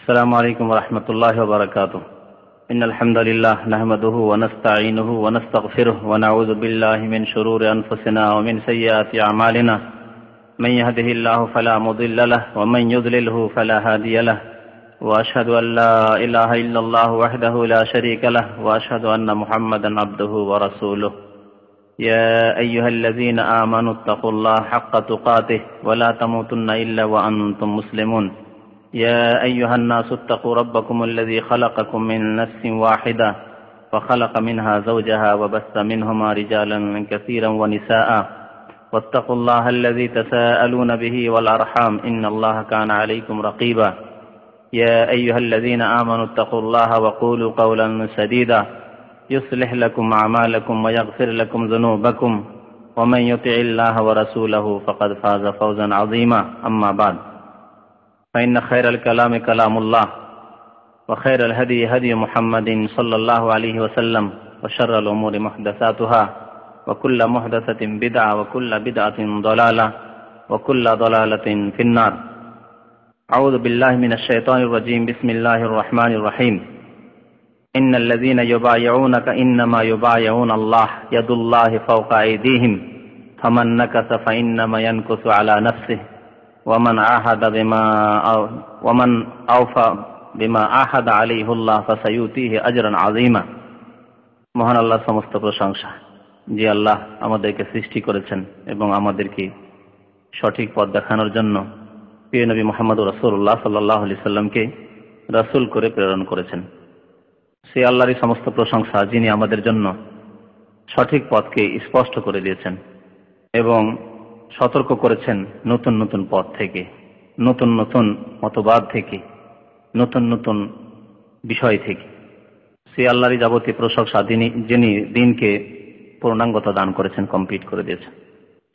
السلام عليكم ورحمة الله وبركاته. إن الحمد لله نحمده ونستعينه ونستغفره ونعوذ بالله من شرور أنفسنا ومن سيئات أعمالنا. من يهده الله فلا مضل له ومن يضلله فلا هادي له. وأشهد أن لا إله إلا الله وحده لا شريك له وأشهد أن محمدا عبده ورسوله. يا أيها الذين آمنوا اتقوا الله حق تقاته ولا تموتن إلا وأنتم مسلمون. يا أيها الناس اتقوا ربكم الذي خلقكم من نفس واحدة وخلق منها زوجها وبث منهما رجالا كثيرا ونساء واتقوا الله الذي تساءلون به والأرحام إن الله كان عليكم رقيبا. يا أيها الذين آمنوا اتقوا الله وقولوا قولا سديدا يصلح لكم أعمالكم ويغفر لكم ذنوبكم ومن يطع الله ورسوله فقد فاز فوزا عظيما. أما بعد فإن خير الكلام كلام الله وخير الهدي هدي محمد صلى الله عليه وسلم وشر الأمور محدثاتها وكل محدثة بدعة وكل بدعة ضلالة وكل ضلالة في النار. أعوذ بالله من الشيطان الرجيم. بسم الله الرحمن الرحيم. إن الذين يبايعونك إنما يبايعون الله يد الله فوق أيديهم فمن نكث فإنما ينكث على نفسه ومن أوفى بما عاهد عليه الله فسيؤتيه أجرا عظيما. মহান আল্লাহ সমস্ত প্রশংসা, যে আল্লাহ আমাদেরকে সৃষ্টি করেছেন এবং আমাদেরকে সঠিক পথ দেখানোর জন্য প্রিয় নবী মুহাম্মদ রাসূলুল্লাহ সাল্লাল্লাহু আলাইহি সাল্লামকে রাসূল করে প্রেরণ করেছেন। সেই আল্লাহরই সমস্ত প্রশংসা, যিনি আমাদের জন্য সঠিক পথকে স্পষ্ট করে দিয়েছেন এবং সতর্ক করেছেন নতুন নতুন পথ থেকে, নতুন নতুন মতবাদ থেকে, নতুন নতুন বিষয় থেকে। সেই আল্লাহরই যাবতীয় প্রশংসা, যিনি দিনকে পূর্ণাঙ্গতা দান করেছেন, কমপ্লিট করে দিয়েছেন।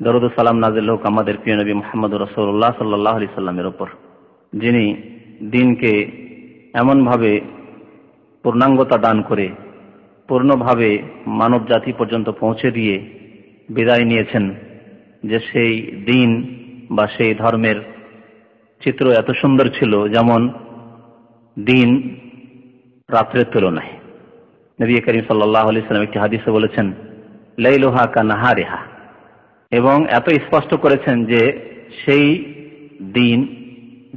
দরুদ ও সালাম নাযিল হোক আমাদের প্রিয় নবী মুহাম্মদ রাসূলুল্লাহ সাল্লাল্লাহু আলাইহি সাল্লামের উপর, যিনি দিনকে এমনভাবে পূর্ণাঙ্গতা দান করে পূর্ণভাবে মানব জাতি পর্যন্ত পৌঁছে দিয়ে বিদায় নিয়েছেন, যে সেই দিন বা সেই ধর্মের চিত্র এত সুন্দর ছিল যেমন দিন রাত্রের তুলনায়। নবী করিম সাল্লাল্লাহু আলাইহি সাল্লাম একটি হাদিসে বলেছেন, লাইলুহা কানাহারিহা, এবং এত স্পষ্ট করেছেন যে সেই দিন,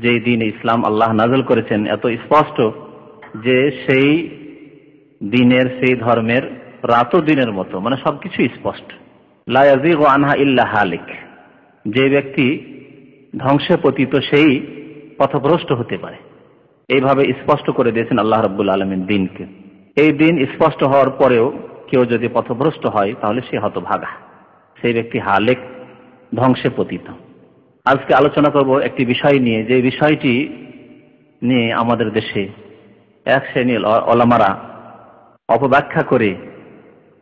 যেই দিন ইসলাম আল্লাহ নাযিল করেছেন, এত স্পষ্ট যে সেই দিনের, সেই ধর্মের রাতও দিনের মতো, মানে সবকিছু স্পষ্ট। লা ইয়াযিগু আনহা ইল্লা হালিক, যে ব্যক্তি ধ্বংসে পতিত সেই পথভ্রষ্ট হতে পারে। এইভাবে স্পষ্ট করে দিয়েছেন আল্লাহ রাব্বুল আলামিন দিনকে। এই দিন স্পষ্ট হওয়ার পরেও কেউ যদি পথভ্রষ্ট হয় তাহলে সে হতভাগা, সেই ব্যক্তি হালেক, ধ্বংসে পতিত। আজকে আলোচনা করব একটি বিষয় নিয়ে, যে বিষয়টি নিয়ে আমাদের দেশে এক শ্রেণীর ওলামারা অপব্যাখ্যা করে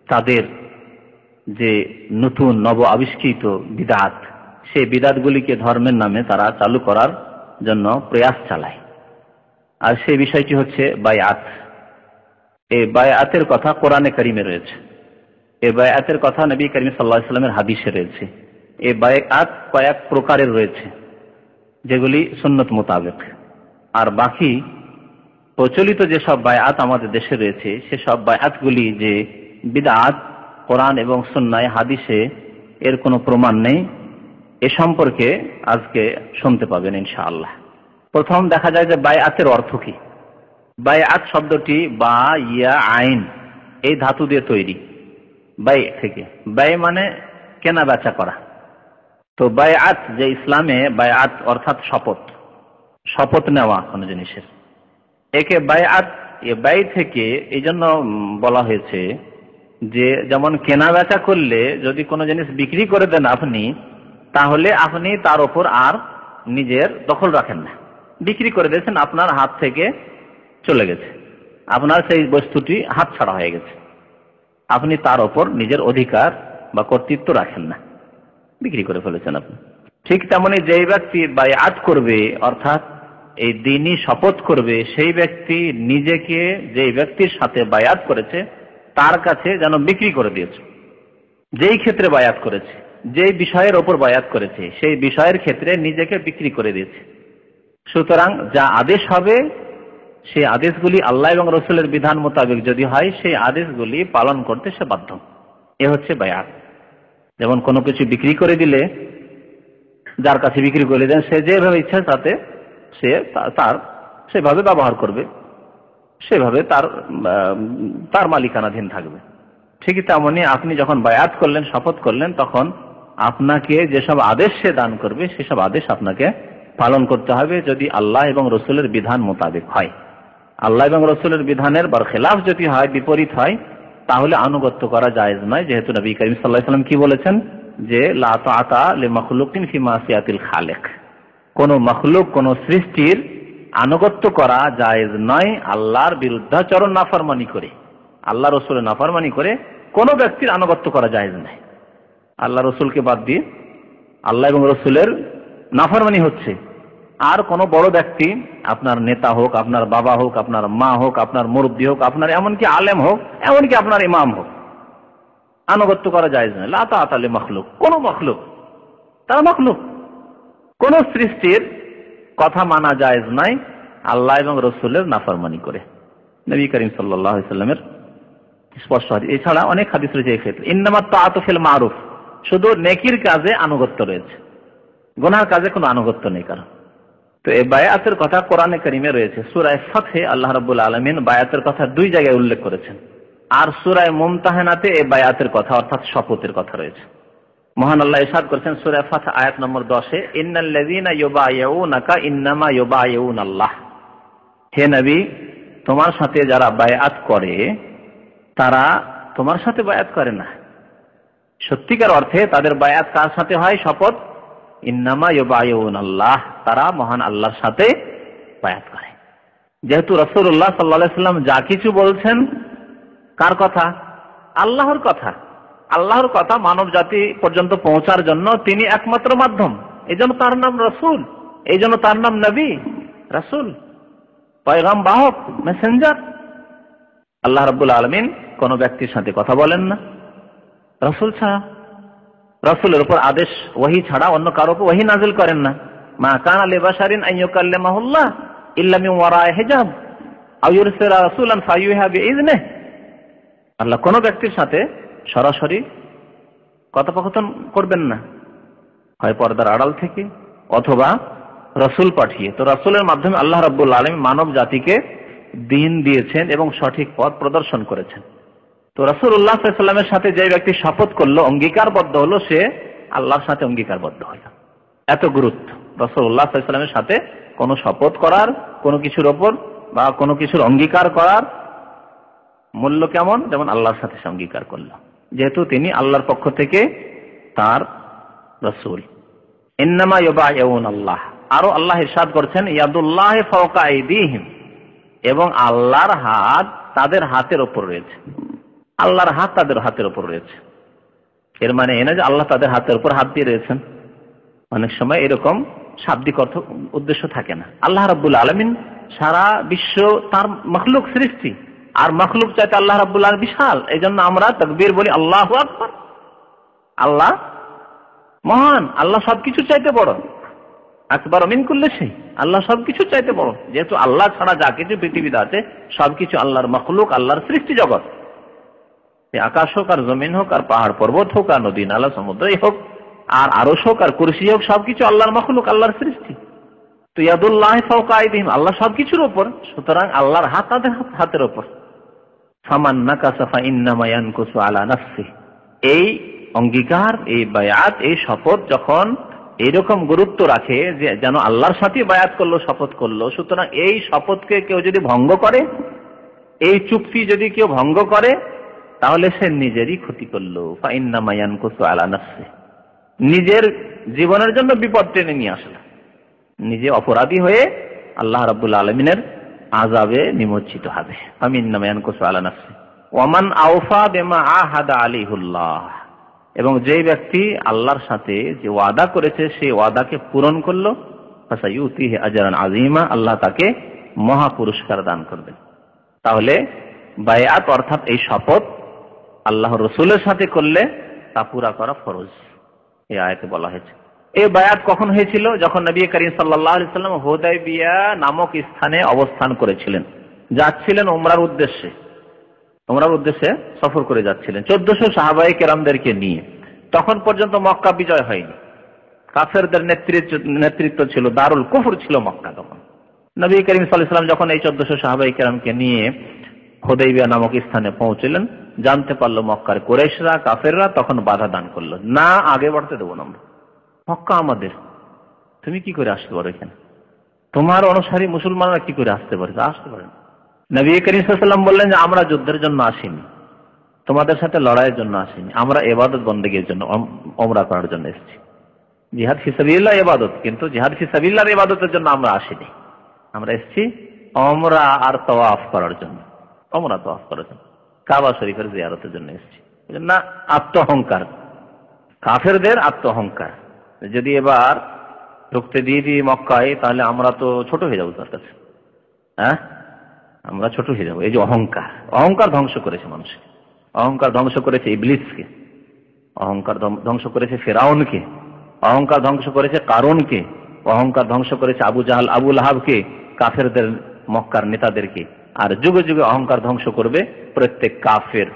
তাদের যে নতুন নব আবিষ্কৃত বিদআত, সেই বিদআতগুলিকে ধর্মের নামে তারা চালু করার জন্য প্রয়াস চালায়। আর সেই বিষয়টি হচ্ছে বায়আত। এই বায়আতের কথা কোরআনে কারিমে রয়েছে, এই বায়আতের কথা নবী করিম সাল্লাল্লাহু আলাইহি ওয়াসাল্লামের হাদিসে রয়েছে। এই বায়আত কয়েক প্রকারের রয়েছে, যেগুলি সুন্নত মোতাবেক। আর বাকি প্রচলিত যেসব বায়আত আমাদের দেশে রয়েছে, সেসব বায়আতগুলি যে বিদআত, কোরআন এবং সুন্নাহ হাদিসে এর কোনো প্রমাণ নেই, এ সম্পর্কে আজকে শুনতে পাবেন ইনশাআল্লাহ। প্রথম দেখা যায় যে বায়আতের অর্থ কি। বায়আত শব্দটি বা ইয়া আইন এই ধাতু দিয়ে তৈরি, বাই থেকে। বাই মানে কেনা বেচা করা। তো বায়আত, যে ইসলামে বায়আত অর্থাৎ শপথ, শপথ নেওয়া কোনো জিনিসের, একে বায়আত, এ বাই থেকে এই জন্য বলা হয়েছে যে যেমন কেনা বেচা করলে যদি কোনো জিনিস বিক্রি করে দেন আপনি, তাহলে আপনি তার উপর আর নিজের দখল রাখেন না। বিক্রি করে দিয়েছেন, আপনার হাত থেকে চলে গেছে, আপনার সেই বস্তুটি হাত ছাড়া হয়ে গেছে, আপনি তার উপর নিজের অধিকার বা কর্তৃত্ব রাখেন না, বিক্রি করে ফেলেছেন আপনি। ঠিক তেমনি যেই ব্যক্তি বায়আত করবে, অর্থাৎ এই দিনই শপথ করবে, সেই ব্যক্তি নিজেকে যেই ব্যক্তির সাথে বায়আত করেছে তার কাছে যেন বিক্রি করে দিয়েছে। যেই ক্ষেত্রে বায়আত করেছে, যেই বিষয়ের ওপর বায়আত করেছে, সেই বিষয়ের ক্ষেত্রে নিজেকে বিক্রি করে দিয়েছে। সুতরাং যা আদেশ হবে সেই আদেশগুলি আল্লাহ এবং রসুলের বিধান মোতাবেক যদি হয়, সেই আদেশগুলি পালন করতে সে বাধ্য। এ হচ্ছে বায়াত। যেমন কোনো কিছু বিক্রি করে দিলে, যার কাছে বিক্রি করে দেন, সে যেভাবে ইচ্ছা তাতে সে তার সেভাবে ব্যবহার করবে, সেভাবে তার মালিকানাধীন থাকবে। ঠিকই তেমনই আপনি যখন বায়াত করলেন, শপথ করলেন, তখন আপনাকে যেসব আদেশ সে দান করবে সেসব আদেশ আপনাকে পালন করতে হবে, যদি আল্লাহ এবং রসুলের বিধান মোতাবেক হয়। আল্লাহ এবং রসুলের বিধানের বরখেলাফ যদি হয়, বিপরীত হয়, তাহলে আনুগত্য করা জায়েজ নয়। যেহেতু নবী করিম সাল্লাল্লাহু আলাইহি ওয়াসাল্লাম কি বলেছেন, যে লা তাআতা লিমাখলুকিন ফি মাসিয়াতিল খালিক, কোন মখলুক, কোন সৃষ্টির আনুগত্য করা জায়েজ নয় আল্লাহর বিরুদ্ধাচরণ নাফরমানি করে। আল্লাহ রসুলের নাফরমানি করে কোন ব্যক্তির আনুগত্য করা জায়েজ নয়। আল্লাহ রসুলকে বাদ দিয়ে আল্লাহ এবং রসুলের নাফরমানি হচ্ছে। আর কোন বড় ব্যক্তি, আপনার নেতা হোক, আপনার বাবা হোক, আপনার মা হোক, আপনার মুরব্বী হোক, আপনার এমনকি আলেম হোক, এমনকি আপনার ইমাম হোক, আনুগত্য করা জায়েজ নয়। লা তাআতা লিমাখলুক, কোন মখলুক, তারা মখলুক, কোন সৃষ্টির কথা মানা জায়েজ নয় আল্লাহ এবং রসুলের নাফরমানি করে। নবী করিম সাল্লাল্লাহু আলাইহি ওয়াসাল্লামের স্পষ্ট হাদিস। এছাড়া অনেক হাদিস রয়েছে এই ক্ষেত্রে। ইন্নামাত তাআতু ফিল মারুফ, শুধু নেকির কাজে আনুগত্য রয়েছে, গুনাহর কাজে কোনো আনুগত্য নেই কারণ। তো এই বায়াতের কথা কোরআনে কারিমে রয়েছে। সূরা ফাতহে আল্লাহ রাব্বুল আলামিন বায়াতের কথা 2 জায়গায় উল্লেখ করেছেন, আর সূরা মুমতাহানাতে এই বায়াতের কথা অর্থাৎ শপথের কথা রয়েছে। মহান আল্লাহ ইরশাদ করেছেন সূরা ফাতহ আয়াত নম্বর 10-এ, ইন্নাল্লাযীনা ইউবাইউনাকা ইন্নামা ইউবাইউনাল্লাহ, হে নবী, তোমার সাথে যারা বায়াত করে তারা তোমার সাথে বায়াত করে না। সত্যিকার অর্থে তাদের বায়াত কার সাথে হয়? শপথ, ইন্নামা ইউবাইউনাল্লাহ, তারা মহান আল্লাহর সাথে বায়াত করে। যেহেতু রাসূলুল্লাহ সাল্লাল্লাহু আলাইহি ওয়াসাল্লাম যা কিছু বলছেন, কার কথা? আল্লাহর কথা। আল্লাহর কথা মানব জাতি পর্যন্ত পৌঁছার জন্য তিনি একমাত্র মাধ্যম। এই জন্য তার নাম রাসূল, এই জন্য তার নাম নবী, রাসূল, পয়গাম বাহক, মেসেঞ্জার। আল্লাহ রাব্বুল আলামিন কোন ব্যক্তির সাথে কথা বলেন না রাসূল ছাড়া। রাসূলের উপর আদেশ ওহী ছাড়া অন্য কারো উপর ওহী নাযিল করেন না। মা কানা লিবাশারিন আন ইউকাল্লিমাহুল্লাহ ইল্লা মিন ওয়ারা'i হিজাব আও ইউরসিলা রাসূলান ফায়ুহা বিইذনিহি। আল্লাহ কোন ব্যক্তির সাথে সরাসরি কথোপকথন করবেন না, হয় পর্দার আড়াল থেকে অথবা রাসূল পাঠিয়ে। তো রাসূলের মাধ্যমে আল্লাহ রাব্বুল আলামিন মানব জাতিকে দ্বীন দিয়েছেন এবং সঠিক পথ প্রদর্শন করেছেন। তো রাসূলুল্লাহ সাল্লাল্লাহু আলাইহি ওয়াসাল্লামের সাথে যে ব্যক্তি শপথ করলো, অঙ্গীকারবদ্ধ হলো, সে আল্লাহর সাথে অঙ্গীকারবদ্ধ হলো। এত গুরুত্ব রাসূলুল্লাহ সাল্লাল্লাহু আলাইহি ওয়াসাল্লামের সাথে কোনো শপথ করার, কোনো কিছুর ওপর বা কোনো কিছুর অঙ্গীকার করার মূল্য কেমন? যেমন আল্লাহর সাথে সে অঙ্গীকার করলো, যেহেতু তিনি আল্লাহর পক্ষ থেকে তার রাসূল। ইন্নামা ইউবাইউনাল্লাহ। আরো আল্লাহ ইরশাদ করছেন, ইয়াদুল্লাহি ফাওকা আইদিহিম, এবং আল্লাহর হাত তাদের হাতের উপর রয়েছে। আল্লাহর হাত তাদের হাতের উপর রয়েছে। এর মানে এ না যে আল্লাহ তাদের হাতের উপর হাত দিয়ে রয়েছেন। অনেক সময় এরকম শাব্দিক অর্থ উদ্দেশ্য থাকে না। আল্লাহ রাব্বুল আলামিন সারা বিশ্ব তার মখলুক সৃষ্টি, আর মখলুক চাইতে আল্লাহ রাব্বুল আলামিন বিশাল। এই জন্য আমরা তাকবীর বলি, আল্লাহু আকবার। আল্লাহ মহান, আল্লাহ সবকিছু চাইতে বড়। আকবার মিন কুল্লি শাই, আল্লাহ সবকিছু চাইতে বড়। যেহেতু আল্লাহ ছাড়া যা কিছু পৃথিবীতে আছে সবকিছু আল্লাহর মখলুক, আল্লাহর সৃষ্টি জগৎ। আকাশ হোক আর জমিন হোক আর পাহাড় পর্বত হোক আর নদী নালা সমুদ্রই হোক আর আরশ হোক আর কুরসি হোক, সবকিছু আল্লাহর মখলুক, আল্লাহর সৃষ্টি। তো ইয়াদুল্লাহি ফাওকা আইদিহিম, আল্লাহ সবকিছুর উপর, সুতরাং আল্লাহর হাত তাদের হাতের উপর। ফামান নাকাসা ফাইন্নামা ইয়ানকুসু আলা নাফসিহি, এই অঙ্গীকার, এই বায়াত, এই শপথ যখন এইরকম গুরুত্ব রাখে যে যেন আল্লাহর সাথে বায়াত করলো, শপথ করলো, সুতরাং এই শপথকে কেউ যদি ভঙ্গ করে, এই চুক্তি যদি কেউ ভঙ্গ করে, তাহলে সে নিজেরই ক্ষতি করলো। ফাইন্নামা ইয়ানকুসু আলা নাফসিহি, নিজের জীবনের জন্য বিপদ টেনে নিয়ে আসলো, নিজে অপরাধী হয়ে আল্লাহ রাব্বুল আলামিনের আযাবে নিমজ্জিত হবে। ফাইন্নামা ইয়ানকুসু আলা নাফসিহি ওয়ামান আওফা বিমা আহাদা আলাইহুল্লাহ, এবং যেই ব্যক্তি আল্লাহর সাথে যে ওয়াদা করেছে সেই ওয়াদাকে পূরণ করলো, ফাসায়ুতিহি আজরান আযীমা, আল্লাহ তাকে মহা পুরস্কার দান করবেন। তাহলে বায়াত অর্থাৎ এই শপথ আল্লাহর রাসূলের সাথে করলে তা পুরা করা ফরজ, এই আয়াতে বলা হয়েছে। এই বায়াত কখন হয়েছিল? যখন নবী করিম সাল্লাল্লাহু আলাইহি সাল্লাম হুদায়বিয়া নামক স্থানে অবস্থান করেছিলেন, যাচ্ছিলেন উমরার উদ্দেশ্যে সফর করে যাচ্ছিলেন 1400 সাহাবায়ে কেরামদেরকে নিয়ে। তখন পর্যন্ত মক্কা বিজয় হয়নি, কাফেরদের নেতৃত্ব ছিল, দারুল কুফর ছিল মক্কা। তখন নবী করিম সাল্লাল্লাহু আলাইহি সাল্লাম যখন এই 1400 সাহাবায়ে কেরামকে নিয়ে হুদায়বিয়া নামক স্থানে পৌঁছলেন, জানতে পারলো মক্কার কুরাইশরা, কাফেররা, তখন বাধা দান করলো, না আগে বাড়তে দেবো না, মক্কা আমাদের, তুমি কি করে আসতে পারো এখানে? তোমার অনুসারী মুসলমানরা কি করে আসতে পারে? আসতে পারে না। নবী করিম সাল্লাল্লাহু আলাইহি সাল্লাম বললেন যে আমরা যুদ্ধের জন্য আসিনি, তোমাদের সাথে লড়াইয়ের জন্য আসিনি, আমরা ইবাদত বন্দেগীর জন্য, উমরা করার জন্য এসেছি। জিহাদ ফি সাবিলিল্লাহ ইবাদত, কিন্তু জিহাদ ফি সাবিলিল্লাহর ইবাদতের জন্য আমরা আসিনি, আমরা এসেছি উমরা আর তাওয়াফ করার জন্য, উমরা তাওয়াফ করার জন্য, কাবা শরীফের জিয়ারতের জন্য এসেছি। না, আত্মহংকার, কাফেরদের আত্মহংকার, যদি এবার ঢুকতে দিয়ে দিই মক্কায় তাহলে আমরা তো ছোট হয়ে যাবো তার কাছে, হ্যাঁ আমরা ছোট হয়ে যাবো। এই যে অহংকার, অহংকার ধ্বংস করেছে মানুষকে, অহংকার ধ্বংস করেছে ইবলিসকে, অহংকার ধ্বংস করেছে ফিরআউনকে, অহংকার ধ্বংস করেছে কারুনকে, অহংকার ধ্বংস করেছে আবু জাহাল, আবু লাহাবকে, কাফেরদের মক্কার নেতাদেরকে, আর যুগে যুগে অহংকার ধ্বংস করবে প্রত্যেক কাফের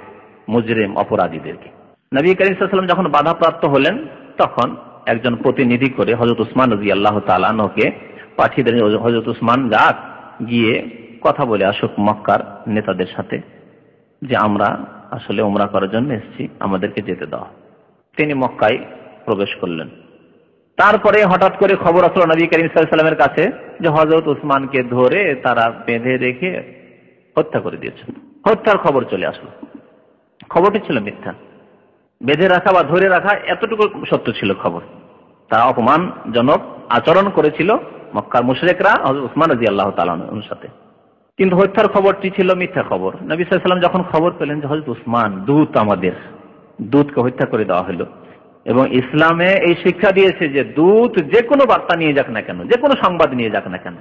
মুজরিম অপরাধীদেরকে। নবী করিম সাল্লাল্লাহু আলাইহি ওয়াসাল্লাম যখন বাধাপ্রাপ্ত হলেন, তখন একজন প্রতিনিধি করে হযরত উসমান রাদিয়াল্লাহু তাআলা আনহুকে পাঠিয়ে দিলেন, হযরত উসমান যাক গিয়ে কথা বলে আসুক মক্কার নেতাদের সাথে, যে আমরা আসলে উমরা করার জন্য এসেছি, আমাদেরকে যেতে দাও। তিনি মক্কায় প্রবেশ করলেন। তারপরে হঠাৎ করে খবর আসলো নবী করিম সাল্লাল্লাহু আলাইহি ওয়াসাল্লামের কাছে যে হযরত উসমানকে ধরে তারা বেঁধে রেখে হত্যা করে দিয়েছেন। হত্যার খবর চলে আসলো। খবরটি ছিল মিথ্যা, বেঁধে রাখা বা ধরে রাখা এতটুকু সত্য ছিল খবর। তারা অপমানজনক আচরণ করেছিল মক্কার মুশরিকরা হযরত উসমান রাদিয়াল্লাহু তাআলা আনহুর সাথে, কিন্তু হত্যার খবরটি ছিল মিথ্যা খবর। নবী সাল্লাল্লাহু আলাইহি ওয়াসাল্লাম যখন খবর পেলেন যে হযরত উসমান দূত, আমাদের দূতকে হত্যা করে দেওয়া হলো, এবং ইসলামে এই শিক্ষা দিয়েছে যে দূত যে কোনো বার্তা নিয়ে যাক না কেন, যে কোনো সংবাদ নিয়ে যাক না কেন,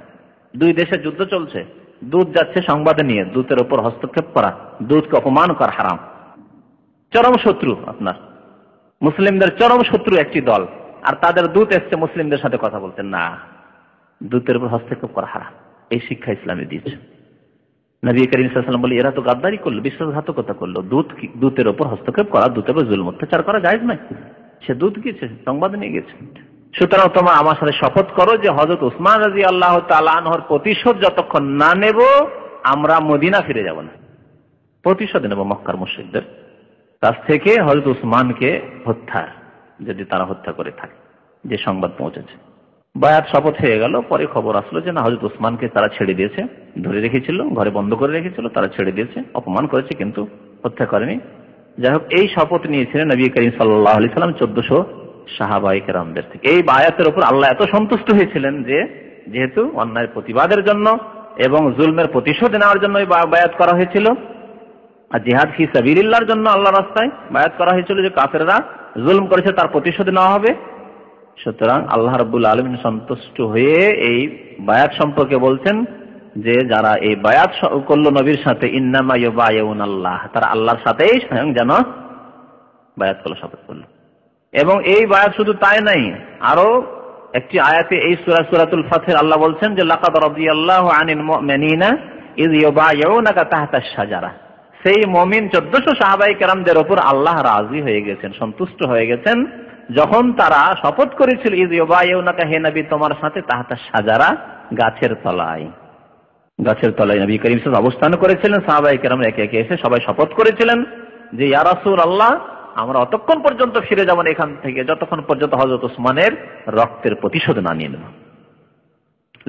দুই দেশের যুদ্ধ চলছে, দূত যাচ্ছে সংবাদ নিয়ে, দূতের উপর হস্তক্ষেপ করা, দূতকে অপমান করা হারাম। চরম শত্রু, আপনার মুসলিমদের চরম শত্রু একটি দল, আর তাদের দূত এসছে মুসলিমদের সাথে কথা বলতে, না, দূতের উপর হস্তক্ষেপ করা হারাম। এই শিক্ষা ইসলামে দিয়েছে। নবী করিম সাল্লাল্লাহু আলাইহি ওয়াসাল্লাম বলে এরা তো গাদ্দারি করলো, বিশ্বাসঘাতকতা করলো, দূতের উপর হস্তক্ষেপ করা, দূতের উপর জুলম অত্যাচার করা জায়েজ নয়। সে দূত গিয়েছে, সংবাদ নিয়ে গেছে। সুতরাং তোমরা আমার সাথে শপথ করো যে হযরত উসমান রাদিয়াল্লাহু তাআলা আনহুর প্রতিশোধ যতক্ষণ না নেব আমরা মদিনা ফিরে যাব না। প্রতিশোধ নেব মক্কার মুশরিকদের কাছ থেকে হযরত উসমানকে হত্যার, যদি তারা হত্যা করে থাকে, যে সংবাদ পৌঁছেছে। বায়াত শপথ হয়ে গেল। পরে খবর আসলো যে না, হযরত উসমানকে তারা ছেড়ে দিয়েছে, ধরে রেখেছিল, ঘরে বন্ধ করে রেখেছিল, তারা ছেড়ে দিয়েছে, অপমান করেছে কিন্তু হত্যা করেনি। যাই হোক, এই শপথ নিয়েছিলেন নবী করিম সাল্লাল্লাহু আলাইহি সাল্লাম 1400 সাহাবায়ে কেরামদের থেকে। এই বায়াতের উপর আল্লাহ এত সন্তুষ্ট হয়েছিলেন যে যেহেতু অন্যায়ের প্রতিবাদের জন্য এবং জুলমের প্রতিশোধ নেওয়ার জন্য এই বায়াত করা হয়েছিল, আর জিহাদ ফি সাবিলিল্লাহর জন্য আল্লাহর রাস্তায় বায়াত করা হয়েছিল যে কাফেররা জুলম করেছে তার প্রতিশোধ নেওয়া হবে। সুতরাং আল্লাহ রাব্বুল আলামিন সন্তুষ্ট হয়ে এই বায়াত সম্পর্কে বলছেন যে যারা এই বায়াত করলো নবীর সাথে, ইন্নামা ইউবাইউনাল্লাহ, তারা আল্লাহর সাথেই স্বয়ং যেন বায়াত করলো, শপথ করলো। এবং এই বায়াত শুধু তাই নাই, আরো একটি আয়াতে এই সূরাতুল ফাতহির আল্লাহ বলছেন যে লাকাদ রাদিয়াল্লাহু আনিল মুমিনিনা ইয ইউবাইউনাকা তাহতাশ শাজারা। সেই মুমিন 1400 সাহাবায়ে কেরামদের উপর আল্লাহ রাজি হয়ে গেছেন, সন্তুষ্ট হয়ে গেছেন, যখন তারা শপথ করেছিল ইয ইউবাইউনাকা, হে নবী তোমার সাথে তাহতাশ শাজারা, গাছের তলায়। গাছের তলায় নবী করিম সাল্লাল্লাহু আলাইহি ওয়াসাল্লাম অবস্থান করেছিলেন, সাহাবায়ে কেরাম একে একে এসে সবাই শপথ করেছিলেন যে ইয়া রাসূলুল্লাহ, আমরা অতক্ষণ পর্যন্ত ফিরে যাব না এখান থেকে যতক্ষণ পর্যন্ত হযরত উসমানের রক্তের প্রতিশোধ না নিয়ে নেব।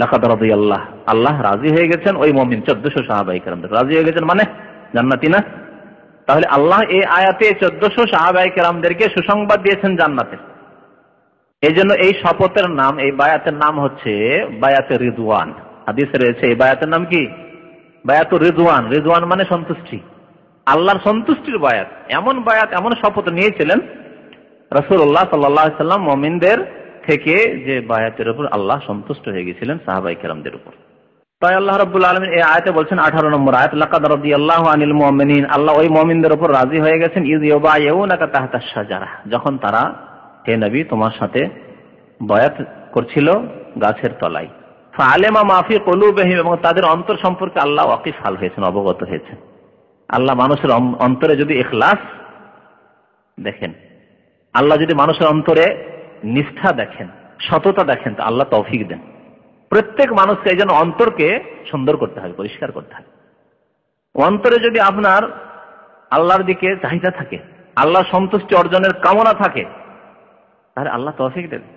লাকাদ রাদিয়াল্লাহ, আল্লাহ রাজি হয়ে গেছেন ওই মুমিন 1400 সাহাবায়ে কেরামদের, রাজি হয়ে গেছেন মানে জান্নাতি না? তাহলে আল্লাহ এই আয়াতে 1400 সাহাবায়ে কেরামদেরকে সুসংবাদ দিয়েছেন জান্নাতের। এই জন্য এই শপথের নাম, এই বায়াতের নাম হচ্ছে বায়াতে রিদওয়ান। হাদিসে রয়েছে এই বায়াতের নাম কি? বায়াতুর রিদওয়ান। রিদওয়ান মানে সন্তুষ্টি, আল্লাহর সন্তুষ্টির বায়াত। এমন বায়াত, এমন শপথ নিয়েছিলেন রাসূলুল্লাহ সাল্লাল্লাহু আলাইহি ওয়াসাল্লাম মুমিনদের থেকে যে বায়াতের উপর আল্লাহ সন্তুষ্ট হয়ে গেছিলেন সাহাবায়ে কেরামদের উপর। তাই আল্লাহ রাব্বুল আলামিন এই আয়াতে বলছেন 18 নম্বর আয়াত, লাকাদ রাদিয়াল্লাহু আনিল মুমিনিন, আল্লাহ ওই মুমিনদের উপর রাজি হয়ে গেছেন ইয ইউবাইউনাকা তাহতাশ শাজারা, যখন তারা হে নবী তোমার সাথে বয়াত করছিল গাছের তলায়। ফাআলেমা মাফি কুলুবিহিম, এবং তাদের অন্তর সম্পর্কে আল্লাহ ওয়াকিফ হাল হয়েছেন, অবগত হয়েছেন। আল্লাহ মানুষের অন্তরে যদি ইখলাস দেখেন, আল্লাহ যদি মানুষের অন্তরে নিষ্ঠা দেখেন, সততা দেখেন, তো আল্লাহ তৌফিক দেন। প্রত্যেক মানুষকে এই জন্য অন্তরকে সুন্দর করতে হবে, পরিষ্কার করতে হবে। অন্তরে যদি আপনার আল্লাহর দিকে চাহিদা থাকে, আল্লাহ সন্তুষ্টি অর্জনের কামনা থাকে, তাহলে আল্লাহ তৌফিক দেবেন।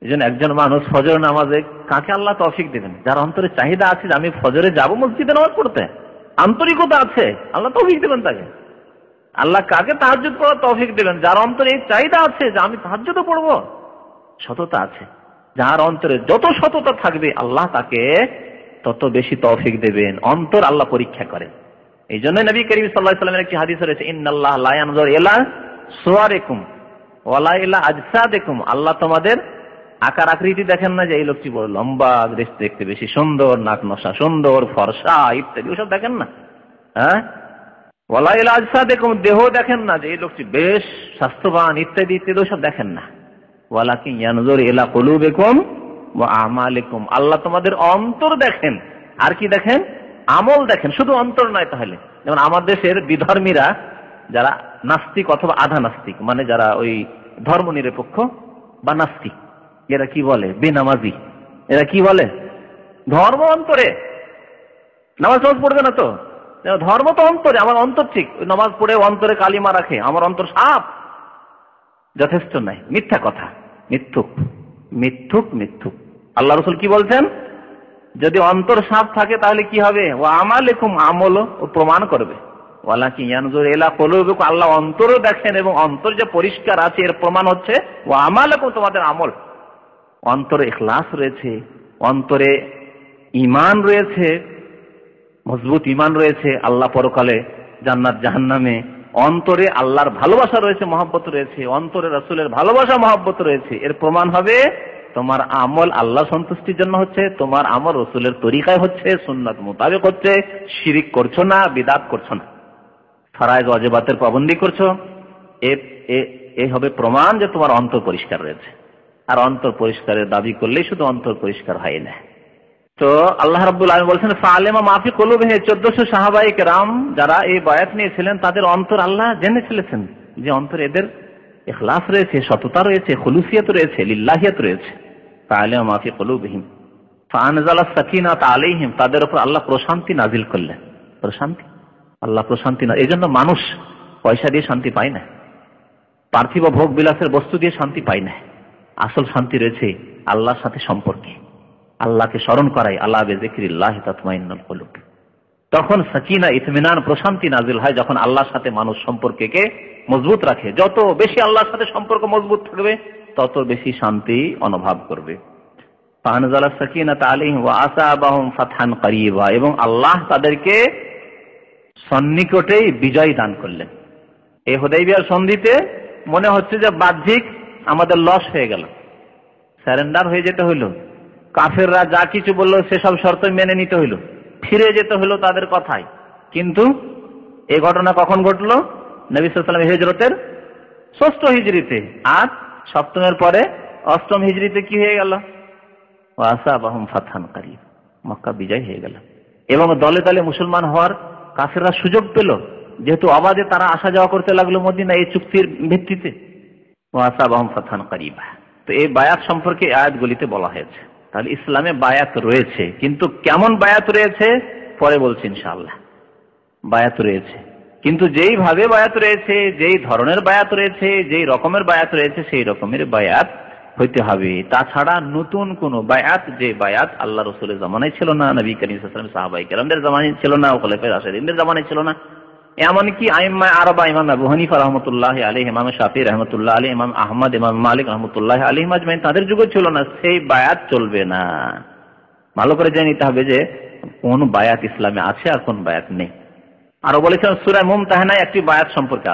এই জন্য একজন মানুষ ফজর নামাজে কাকে আল্লাহ তৌফিক দেবেন? যার অন্তরে চাহিদা আছে যে আমি ফজরে যাব মসজিদে নামাজ পড়তে, আন্তরিকতা আছে, আল্লাহ তৌফিক দেবেন তাকে। আল্লাহ কাকে তাহাজ্জুদ পড়ার তৌফিক দেবেন? যার অন্তরে এই চাহিদা আছে যে আমি তাহাজ্জুদও পড়বো, সততা আছে। যার অন্তরে যত সততা থাকবে আল্লাহ তাকে তত বেশি তৌফিক দেবেন। অন্তর আল্লাহ পরীক্ষা করেন। এই জন্য নবী করিম সাল্লাল্লাহু আলাইহি ওয়াসাল্লামের একটি হাদিস রয়েছে, ইন্নাল্লাহ লা ইয়ানজুরু ইলা সুওয়ারিকুম ওয়ালা ইলা আজসাদিকুম। আল্লাহ তোমাদের আকার আকৃতি দেখেন না, যে এই লোকটি বড় লম্বা, দেখতে বেশি সুন্দর, নাক নকশা সুন্দর, ফর্সা ইত্যাদি, ওসব দেখেন না। হ্যাঁ, ওয়ালা ইলা আজসাদিকুম, দেহ দেখেন না যে এই লোকটি বেশ স্বাস্থ্যবান ইত্যাদি ইত্যাদি, ওসব দেখেন না। ওয়ালাকিন ইয়ানজুরু ইলা কুলুবিকুম ওয়া আমালিকুম, আল্লাহ তোমাদের অন্তর দেখেন। আর কি দেখেন? আমল দেখেন, শুধু অন্তর নয়। তাহলে যেমন আমাদের দেশের বিধর্মীরা, যারা নাস্তিক অথবা আধা নাস্তিক, মানে যারা ওই ধর্ম নিরপেক্ষ বা নাস্তিক, এরা কি বলে? বেনামাজি। এরা কি বলে? ধর্ম অন্তরে, নামাজ পড়বে না তো, ধর্ম তো অন্তরে, আমার অন্তর ঠিক, নামাজ পড়ে অন্তরে কালিমা রাখে, আমার অন্তর সাফ, যথেষ্ট নাই। মিথ্যা কথা, মিথ্যুক মিথ্যুক মিথ্যুক। আল্লাহ রাসূল কি বলছেন? যদি অন্তর সাফ থাকে তাহলে কি হবে? ওয়া আমালিকুম, আমলও প্রমাণ করবে। ওয়ালাকিন ইয়ানজুরু ইলা কুলুবিকুম, আল্লাহ অন্তরও দেখেন, এবং অন্তর যে পরিষ্কার আছে এর প্রমাণ হচ্ছে ওয়া আমালিকুম, তোমাদের আমল। অন্তরে ইখলাস রয়েছে, অন্তরে ঈমান রয়েছে, মজবুত ঈমান রয়েছে, আল্লাহ পরকালে, জান্নাত জাহান্নামে। অন্তরে আল্লাহর ভালোবাসা রয়েছে, মহব্বত রয়েছে, অন্তরে রাসূলের ভালোবাসা মহব্বত রয়েছে। এর প্রমাণ হবে তোমার আমল আল্লাহ সন্তুষ্টির জন্য হচ্ছে, তোমার আমল রাসূলের তরিকায় হচ্ছে, সুন্নাত মোতাবেক হচ্ছে, শিরিক করছো না, বিদআত করছো না, ফরজ ওয়াজিবাতের পাবন্দি করছো। এই হবে প্রমাণ যে তোমার অন্তর পরিষ্কার রয়েছে। আর অন্তর পরিষ্কারের দাবি করলেই শুধু অন্তর পরিষ্কার হয় না। তো আল্লাহ রাব্বুল আলামিন বলছেন ফাআলেমা মাফি কুলুবিহিম, 1400 সাহাবায়ে কেরাম যারা এই বায়াত নিয়েছিলেন তাদের অন্তর আল্লাহ জেনে ফেলেছেন, যে অন্তর এদের ইখলাস রয়েছে, সততা রয়েছে, খুলুসিয়ত রয়েছে, লিল্লাহিয়াত রয়েছে। ফাআলেমা মাফি কুলুবিহিম ফাআনজালাস সাকিনাত আলাইহিম, তাদের উপর আল্লাহ প্রশান্তি নাজিল করলেন। প্রশান্তি, আল্লাহ প্রশান্তি না। এই জন্য মানুষ পয়সা দিয়ে শান্তি পায় না, পার্থিব ভোগ বিলাসের বস্তু দিয়ে শান্তি পায় না। আসল শান্তি রয়েছে আল্লাহর সাথে সম্পর্কে, আল্লাহকে স্মরণ করাই, আল্লাহ বিযিকরিল্লাহি তাতমাইন্নুল কুলুব। তখন সাকিনা, ইতমিনান, প্রশান্তি নাজিল হয় যখন আল্লাহর সাথে মানুষ সম্পর্ককে মজবুত রাখে। যত বেশি আল্লাহর সাথে সম্পর্ক মজবুত থাকবে তত বেশি শান্তি অনুভব করবে। ফাআনজালাস সাকিনাত আলাইহিম ওয়া আসাবাহুম ফাতহান করিবা, এবং আল্লাহ তাদেরকে সন্নিকটেই বিজয় দান করলেন। এই হুদাইবিয়ার সন্ধিতে মনে হচ্ছে যে বাহ্যিক আমাদের লস হয়ে গেল, সারেন্ডার হয়ে যেতে হইল, কাফেররা যা কিছু বললো সেসব শর্ত মেনে নিতে হইল, ফিরে যেতে হইল তাদের কথায়। কিন্তু এই ঘটনা কখন ঘটলো? নবী সাল্লাল্লাহু আলাইহি ওয়াসাল্লাম হিজরতের 6ষ্ঠ হিজরিতে। আর 7মের পরে 8ম হিজরিতে কি হয়ে গেল? ওয়া আসাবাহুম ফাতহান করিব, মক্কা বিজয় হয়ে গেল। এবং দলে দলে মুসলমান হওয়ার কাফেররা সুযোগ পেল, যেহেতু অবাধে তারা আসা যাওয়া করতে লাগলো মদিনা এই চুক্তির ভিত্তিতে। ওয়া আসাবাহুম ফাতহান করিবা। তো এই বায়াত সম্পর্কে আয়াতগুলিতে বলা হয়েছে। তাহলে ইসলামে বায়াত রয়েছে, কিন্তু কেমন বায়াত রয়েছে পরে বলছি ইনশাআল্লাহ। বায়াত রয়েছে, কিন্তু যেইভাবে বায়াত রয়েছে, যেই ধরনের বায়াত রয়েছে, যেই রকমের বায়াত রয়েছে, সেই রকমের বায়াত হইতে হবে। তাছাড়া নতুন কোন বায়াত, যে বায়াত আল্লাহ রাসূলের জামানায় ছিল না, নবী করিম সাল্লাল্লাহু আলাইহি ওয়াসাল্লাম সাহাবায়ে কেরামদের জামানায় ছিল না, খোলাফায়ে রাশিদিনদের জামানায় ছিল না, এমনকি আইম্মা আরবা, ইমাম আবু হানিফা রাহমাতুল্লাহি আলাইহি, ইমাম শাফিঈ রাহমাতুল্লাহি আলাইহি, ইমাম আহমদ, ইমাম মালিক রাহমাতুল্লাহি আলাইহিম আজমাইন, তাদের যুগে ছিল না। সেই বায়াত চলবে না। ভালো করে জেনে নিতে হবে যে কোন বায়াত ইসলামে আছে আর কোন বায়াত নেই। আরো বলেছেন সূরা মুমতাহানায় একটি বায়াত সম্পর্কে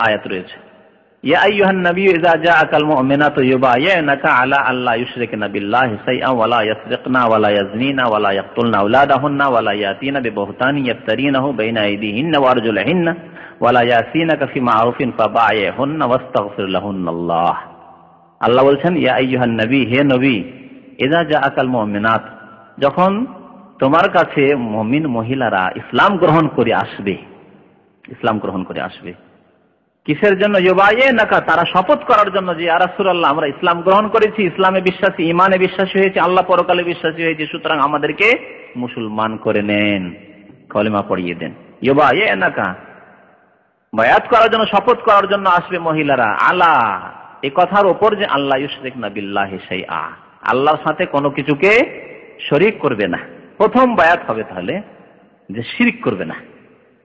আয়াত রয়েছে, ইয়া আইয়ুহান নাবিয়্যু ইযা জাআকাল মুমিনাতু ইউবায়িনাকা আলা আল্লা ইউশরিকনা বিল্লাহি শাইআন ওয়া লা ইয়াসরিকনা ওয়া লা ইয়াজনিনা ওয়া লা ইয়াকতুলনা আওলাদাহুন্না ওয়া লা ইয়াতিনা বিবুহতানি ইয়াফতারিনাহু বাইনা আইদিহিন্না ওয়া আরজুলিহিন্না ওয়া লা ইয়াসিনাকা ফি মা'রুফিন ফাবায়িহুন্না ওয়াস্তাগফির লাহুন্নাল্লাহ। আল্লাহ বলছেন ইয়া আইয়ুহান নবী, হে নবী, ইযা জাআকাল মুমিনাত, যখন তোমার কাছে মুমিন মহিলারা ইসলাম গ্রহণ করে আসবে, ইসলাম গ্রহণ করে আসবে কিসের জন্য? ইউবাইয়িনাকা, তারা শপথ করার জন্য যে ইয়া রাসূলুল্লাহ আমরা ইসলাম গ্রহণ করেছি, ইসলামে বিশ্বাসী, ঈমানে বিশ্বাসী হয়েছি, আল্লাহ পরকালে বিশ্বাসী হয়েছি, সুতরাং আমাদেরকে মুসলমান করে নেন, কলেমা পড়িয়ে দেন। ইউবাইয়িনাকা, বায়াত করার জন্য, শপথ করার জন্য আসবে মহিলারা, আলা, এই কথার উপর যে আল্লাহ ইউশরিকনা বিল্লাহি শাইআ, আল্লাহর সাথে কোনো কিছুকে শরীক করবে না। প্রথম বায়াত হবে তাহলে যে শিরক করবে না,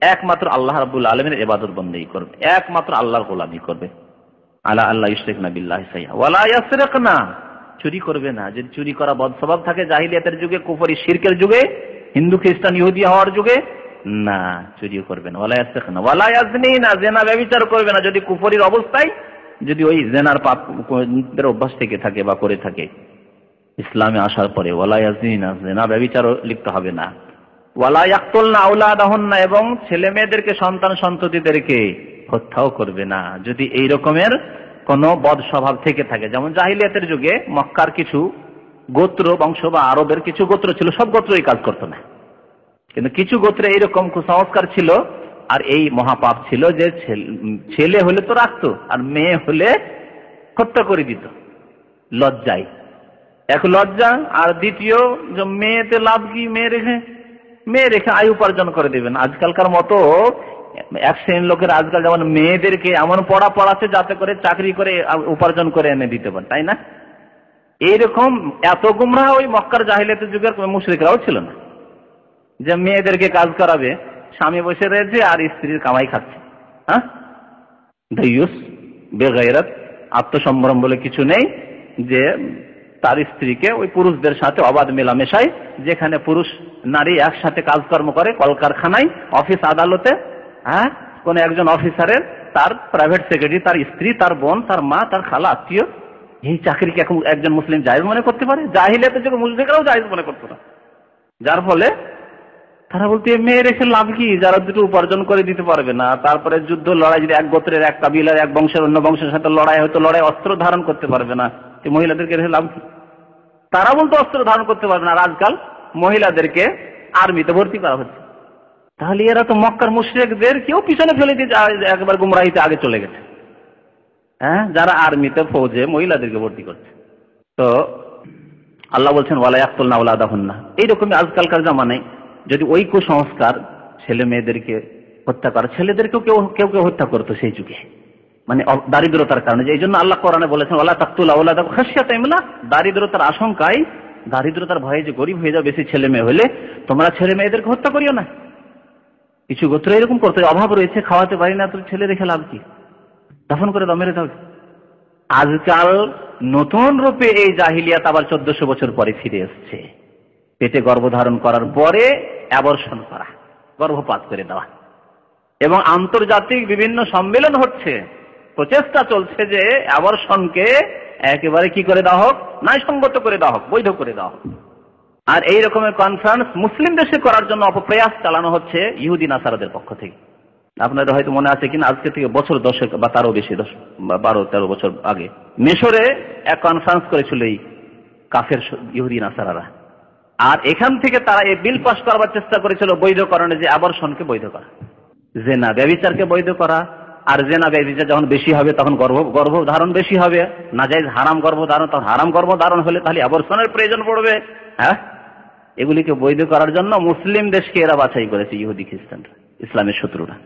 একমাত্র আল্লাহ রাব্বুল আলামিনের ইবাদত বন্দেগী করবে, একমাত্র আল্লাহর গোলামি করবে। আলা আল্লাহ ইউশরিকনা বিল্লাহি শাইআ ওয়ালা ইয়াসরিকনা, চুরি করবে না। যদি চুরি করা বদ স্বভাব থাকে জাহিলিয়াতের যুগে, কুফরি শিরকের যুগে, হিন্দু খ্রিস্টান ইহুদি হওয়ার যুগে, না, চুরিও করবে না। ওয়ালা ইয়াসরিকনা ওয়ালা ইয়াজনিনা, জিনা ব্যভিচার করবে না যদি কুফরির অবস্থায়, যদি ওই জিনার পাপের অভ্যাস থেকে থাকে বা করে থাকে, ইসলামে আসার পরে ওয়ালা ইয়াজনিনা, জিনা ব্যভিচারও লিপ্ত হবে না। ওয়ালা ইয়াকতুলনা আওলাদাহুন্না, এবং ছেলে মেয়েদেরকে, সন্তান সন্ততিদেরকে হত্যাও করবে না যদি এই রকমের কোন বদ স্বভাব থেকে থাকে। যেমন জাহিলিয়াতের যুগে মক্কার কিছু গোত্র বংশ বা আরবের কিছু গোত্র ছিল, সব গোত্র এই কাজ করতো না, কিন্তু কিছু গোত্রে এইরকম কুসংস্কার ছিল আর এই মহাপাপ ছিল যে ছেলে হলে তো রাখতো আর মেয়ে হলে হত্যা করে দিত লজ্জায়। এক লজ্জা, আর দ্বিতীয় যে মেয়েতে লাভ কি, মেয়ে রেখে আয় উপার্জন করে দেবেন। আজকালকার মতো এক শ্রেণীর লোকের আজকাল যেমন মেয়েদেরকে এমন পড়াচ্ছে যাতে করে চাকরি করে উপার্জন করে এনে দিতে পারে, তাই না? এইরকম এত গুমরাহ ওই মক্কার জাহিলিয়াতের যুগের মুশরিকরাও ছিল না, যে মেয়েদেরকে কাজ করাবে, স্বামী বসে রয়েছে আর স্ত্রীর কামাই খাচ্ছে। হ্যাঁ, দাইয়ুস, বেগায়রাত, আত্মসম্ভ্রম বলে কিছু নেই, যে তার স্ত্রীকে ওই পুরুষদের সাথে অবাধ মেলামেশায়, যেখানে পুরুষ নারী একসাথে কাজকর্ম করে, কলকারখানায়, অফিস আদালতে, হ্যাঁ, কোন একজন অফিসারের তার প্রাইভেট সেক্রেটারি, তার স্ত্রী, তার বোন, তার মা, তার খালা, আত্মীয়, এই চাকরিকে এখন একজন মুসলিম জায়েজ মনে করতে পারে? জাহিলিয়াতের যুগে মুশরিকরাও জায়েজ মনে করতো না। যার ফলে তারা বলতে মেয়ে রেখে লাভ কি, যারা দুটো উপার্জন করে দিতে পারবে না। তারপরে যুদ্ধ লড়াই, যদি এক গোত্রের, এক কাবিলার, এক বংশের অন্য বংশের সাথে লড়াই, হয়তো লড়াই অস্ত্র ধারণ করতে পারবে না, মহিলাদেরকে রেখে লাভ কি? তারা বলতো অস্ত্র ধারণ করতে পারবে না, আর আজকাল মহিলাদেরকে আর্মিতে ভর্তি করা হচ্ছে। তাহলে এরা তো মক্কার মুশরিকদের কেউ পিছনে ফেলে দিয়ে একবার গুমরাহিতে আগে চলে গেছে। হ্যাঁ, যারা আর্মিতে, ফৌজে মহিলাদেরকে ভর্তি করছে। তো আল্লাহ বলছেন ওয়ালা ইয়াকতুলনা আওলাদাহুন্না, এইরকমই আজকালকার জামানায় যদি ওই কুসংস্কার ছেলে মেয়েদেরকে হত্যা করা, ছেলেদেরকেও কেউ কেউ হত্যা করতো সেই যুগে, মানে দারিদ্রতার কারণে। এই জন্য আল্লাহ কোরআনে বলেছেন ওয়ালা তাকতুলু আওলাদাকুম খাশিয়াতা ইমলাক, দারিদ্রতার আশঙ্কায়, দারিদ্রতার ভয়ে যে গরিব হয়ে যাবে বেশি ছেলে মেয়ে হলে, তোমরা ছেলে মেয়েদেরকে হত্যা করিও না। কিছু গোত্র এরকম করতে, অভাব রয়েছে, খাওয়াতে পারি না, তো ছেলে রেখে লাভ কি, দাফন করে দাও, মেরে দাও। আজকাল নতুন রূপে এই জাহিলিয়াত আবার 1400 বছর পরে ফিরে এসছে। পেটে গর্ভধারণ করার পরে অ্যাবর্শন করা, গর্ভপাত করে দেওয়া, এবং আন্তর্জাতিক বিভিন্ন সম্মেলন হচ্ছে, প্রচেষ্টা চলছে যে অ্যাবর্শনকে একেবারে কি করে দেওয়া হোক, ন্যায়সঙ্গত করে দেওয়া হোক, বৈধ করে দেওয়া হোক। আর এই রকমের কনফারেন্স মুসলিম দেশে করার জন্য অপপ্রয়াস চালানো হচ্ছে ইহুদি নাসারাদের পক্ষ থেকে। আপনাদের হয়তো মনে আছে কিনা, আজকে থেকে বছর 10 বা তারও বেশি, 12-13 বছর আগে মিশরে এক কনফারেন্স করেছিল এই কাফের ইহুদি নাসারারা। আর এখান থেকে তারা এই বিল পাস করার চেষ্টা করেছিল বৈধকরণে, যে আবর্ষণকে বৈধ করা, জেনা ব্যভিচারকে বৈধ করা। আর জেনা ব্যভিচার যখন বেশি হবে তখন গর্ভধারণ বেশি হবে, নাজায়েজ হারাম গর্ভধারণ, তখন হারাম গর্ভধারণ হলে তাহলে আবর্ষণের প্রয়োজন পড়বে। হ্যাঁ, এগুলিকে বৈধ করার জন্য মুসলিম দেশকে এরা বাছাই করেছে, ইহুদি খ্রিস্টানরা, ইসলামের শত্রুরা।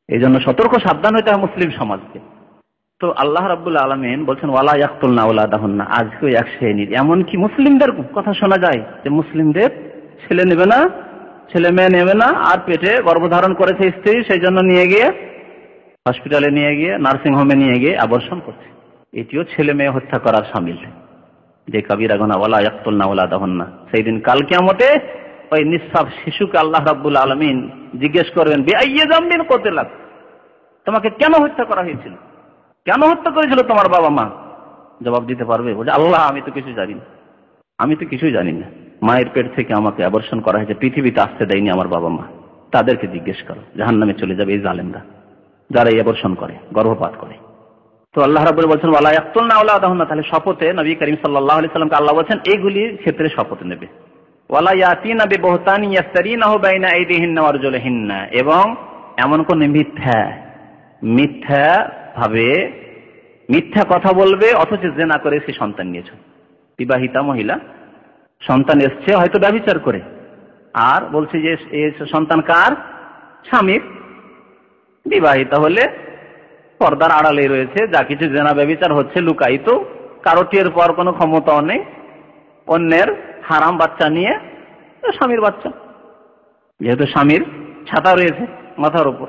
এই জন্য সতর্ক সাবধান হইতে হয় মুসলিম সমাজকে। তো আল্লাহ রাব্বুল আলামিন বলছেন ওয়ালা ইয়াকতুলনা আওলাদাহুন্না, আজকে এক শ্রেণীর, এমনকি মুসলিমদের কথা শোনা যায় যে মুসলিমদের ছেলে নেবে না, ছেলে মেয়ে নেবে না, আর পেটে গর্ভধারণ করেছে স্ত্রী, সেই জন্য নিয়ে গিয়ে হসপিটালে, নিয়ে গিয়ে নার্সিং হোমে নিয়ে গিয়ে আবর্ষণ করছে। এটিও ছেলে মেয়ে হত্যা করার শামিল, যে কাবিরা গুনাহ ওয়ালা ইয়াকতুলনা আওলাদাহুন্না। সেই দিন কাল কিয়ামতে ওই নিঃসাব শিশুকে আল্লাহ রাব্বুল আলামিন জিজ্ঞেস করবেন বিআইয়ি যামবিন কুতিলাত, তোমাকে কেন হত্যা করা হয়েছিল, কেন হত্যা করেছিল তোমার বাবা মা? জবাব দিতে পারবে, বলে আল্লাহ আমি তো কিছু জানি না, আমি তো কিছুই জানি না, মায়ের পেট থেকে আমাকে আবর্ষণ করা হয়েছে, পৃথিবীতে আসতে দেয়নি আমার বাবা মা, তাদেরকে জিজ্ঞেস করো। জাহান্নামে চলে যাবে এই জালেমরা, যারা এই আবর্ষণ করে, গর্ভপাত করে। তো আল্লাহ রাব্বুল বলছেন ওয়ালা ইয়াকতুলনা আওলাদাহুন্না, তাহলে শপথে নবী করিম সাল্লাল্লাহু আলাইহি সাল্লামকে আল্লাহ বলছেন এইগুলির ক্ষেত্রে শপথ নেবে। ওয়ালা ইয়াতিনা বিবহতানি ইয়াফতারিনাহু বাইনা আইদিহিন্না ওয়া আরজুলিহিন্না, এবং এমন কোন মিথ্যা কথা বলবে অথচ জিনা করে সে সন্তান নিয়েছে। বিবাহিতা মহিলা সন্তান এসছে হয়তো ব্যভিচার করে, আর বলছে যে এই সন্তান কার? স্বামীর। বিবাহিতা হলে পর্দার আড়ালে রয়েছে, যা কিছু জিনা ব্যভিচার হচ্ছে লুকায়িত, কারো টের পাওয়ার কোনো ক্ষমতাও নেই, অন্যের হারাম বাচ্চা নিয়ে স্বামীর বাচ্চা, যেহেতু স্বামীর ছাতা রয়েছে মাথার উপর।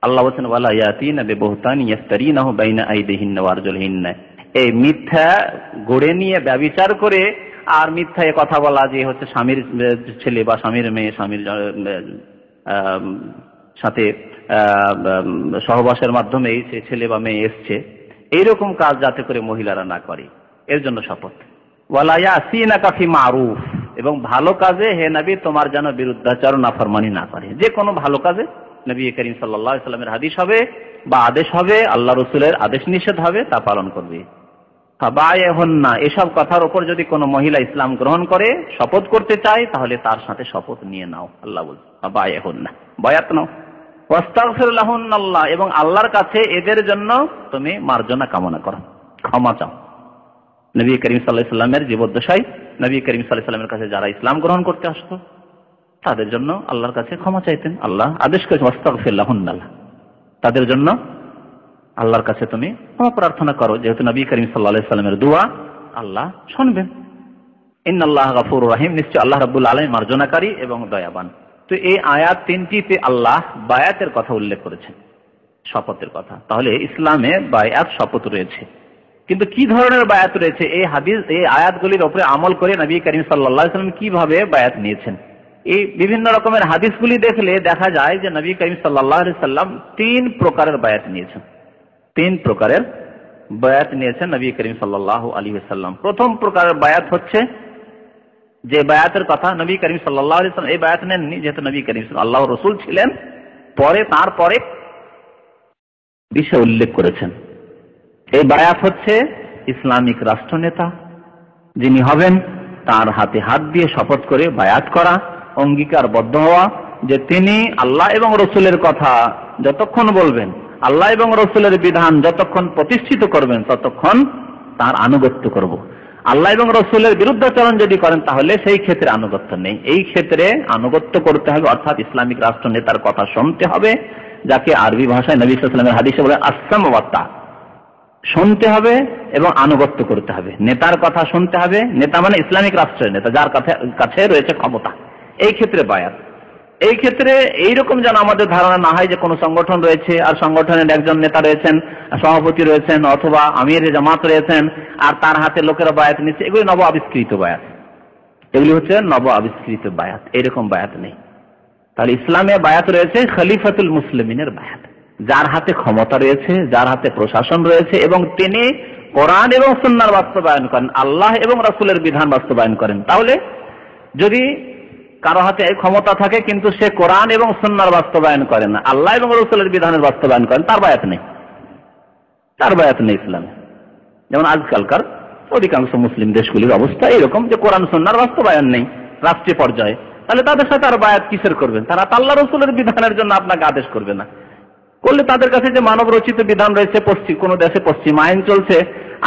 আল্লাহ বলছেন ওয়ালা ইয়াতিনা বিবহতানি ইয়াফতারিনাহু বাইনা আইদিহিন্না ওয়া আরজুলিহিন্না, এই মিথ্যা গড়ে নিয়ে ব্যভিচার করে আর মিথ্যা কথা বলা যে হচ্ছে স্বামীর ছেলে বা স্বামীর মেয়ে, স্বামীর সাথে সহবাসের মাধ্যমে সে ছেলে বা মেয়ে এসছে, এইরকম কাজ যাতে করে মহিলারা না করে, এর জন্য শপথ। ওয়ালা ইয়াসিনাকা ফি মারুফ, এবং ভালো কাজে হে নবী তোমার যেন বিরুদ্ধাচার নাফরমানি না করে। যে কোনো ভালো কাজে নবী করিম সাল্লাল্লাহু আলাইহি সাল্লামের হাদিস হবে বা আদেশ হবে, আল্লাহ রসুলের আদেশ নিষেধ হবে, তা পালন করবে। ফাবায়াহুন্না, এসব কথার উপর যদি কোনো মহিলা ইসলাম গ্রহণ করে শপথ করতে চায় তাহলে তার সাথে শপথ নিয়ে নাও। আল্লাহ বলছে ফাবায়াহুন্না, বায়াত নাও। ওয়াস্তাগফির লাহুন্নাল্লাহ, এবং আল্লাহর কাছে এদের জন্য তুমি মার্জনা কামনা করো, ক্ষমা চাও। নবী করিম সাল্লাল্লাহু আলাইহি সাল্লামের জীবদ্দশায় নবী করিম সাল্লাল্লাহু আলাইহি সাল্লামের কাছে যারা ইসলাম গ্রহণ করতে আসতো তাদের জন্য আল্লাহর কাছে ক্ষমা চাইতেন। আল্লাহ আদেশ করেছেন ওয়াস্তাগফির লাহুন্নাল্লাহ, তাদের জন্য আল্লাহর কাছে তুমি ক্ষমা প্রার্থনা করো, যেহেতু নবী করিম সাল্লাল্লাহু আলাইহি সাল্লামের দোয়া আল্লাহ শুনবেন। ইন্নাল্লাহা গাফুরুর রাহিম, নিশ্চয় আল্লাহ রাব্বুল আলামিন মার্জনাকারী এবং দয়াবান। তো এই আয়াত তিনটিতে আল্লাহ বায়াতের কথা উল্লেখ করেছেন, শপথের কথা। তাহলে ইসলামে বায়াত শপথ রয়েছে, কিন্তু কি ধরনের বায়াত রয়েছে এই হাদিস এই আয়াতগুলির উপরে আমল করে নবী করিম সাল্লাল্লাহু আলাইহি সাল্লাম কিভাবে বায়াত নিয়েছেন, এই বিভিন্ন রকমের হাদিসগুলি দেখলে দেখা যায় যে নবী করিম সাল্লাল্লাহু আলাইহি সাল্লাম তিন প্রকারের বায়াত নিয়েছেন। তিন প্রকারের বায়াত নিয়েছেন নবী করিম সাল্লাল্লাহু আলাইহি ওয়াসাল্লাম। প্রথম প্রকারের বায়াত হচ্ছে যে বায়াতের কথা নবী করিম সাল্লাল্লাহু আলাইহি ওয়াসাল্লাম এই বায়াত নেননি, যেহেতু নবী করিম আল্লাহর রাসূল ছিলেন, তারপরে বিষয় উল্লেখ করেছেন। এই বায়াত হচ্ছে ইসলামিক রাষ্ট্রনেতা যিনি হবেন তার হাতে হাত দিয়ে শপথ করে বায়াত করা, অঙ্গীকারবদ্ধ হওয়া যে তিনি আল্লাহ এবং রসুলের কথা যতক্ষণ বলবেন, আল্লাহ এবং রসুলের বিধান যতক্ষণ প্রতিষ্ঠিত করবেন ততক্ষণ তার আনুগত্য করব। আল্লাহ এবং রসুলের বিরুদ্ধাচরণ যদি করেন তাহলে সেই ক্ষেত্রে আনুগত্য নেই। এই ক্ষেত্রে আনুগত্য করতে হবে, অর্থাৎ ইসলামিক রাষ্ট্র নেতার কথা শুনতে হবে, যাকে আরবি ভাষায় নবী সাল্লাল্লাহু আলাইহি ওয়াসাল্লামের হাদিসে বলে আসসাম ওয়া তা, শুনতে হবে এবং আনুগত্য করতে হবে। নেতার কথা শুনতে হবে, নেতা মানে ইসলামিক রাষ্ট্রের নেতা যার কাছে রয়েছে ক্ষমতা। এই ক্ষেত্রে বায়াত। এই ক্ষেত্রে এইরকম যেন আমাদের ধারণা না হয় যে কোনো সংগঠন রয়েছে আর সংগঠনের একজন নেতা রয়েছেন, সভাপতি রয়েছেন অথবা আমির জামাত রয়েছেন আর তার হাতে লোকেরা বায়াত নিচ্ছে, এগুলি নব আবিষ্কৃত বায়াত, এগুলি হচ্ছে নব আবিষ্কৃত বায়াত। এরকম বায়াত নেই। তাহলে ইসলামে বায়াত রয়েছে খলিফাতুল মুসলিমিনের বায়াত, যার হাতে ক্ষমতা রয়েছে, যার হাতে প্রশাসন রয়েছে এবং তিনি কোরআন এবং সুন্নাহর বাস্তবায়ন করেন, আল্লাহ এবং রাসূলের বিধান বাস্তবায়ন করেন। তাহলে যদি কারো হাতে ক্ষমতা থাকে কিন্তু সে কোরআন এবং সুন্নাহর বাস্তবায়ন করেন না, আল্লাহ এবং রাসূলের বিধানের বাস্তবায়ন করেন, তার বায়াত নেই, তার বায়াত নেই ইসলামে। যেমন আজকালকার অধিকাংশ মুসলিম দেশগুলির অবস্থা এরকম যে কোরআন সুন্নাহর বাস্তবায়ন নেই রাষ্ট্রীয় পর্যায়ে, তাহলে তাদের সাথে আর বায়াত কিসের করবেন? তারা আল্লাহ রাসূলের বিধানের জন্য আপনাকে আদেশ করবে না, করলে তাদের কাছে যে মানব রচিত বিধান রয়েছে, কোন দেশে পশ্চিম আইন চলছে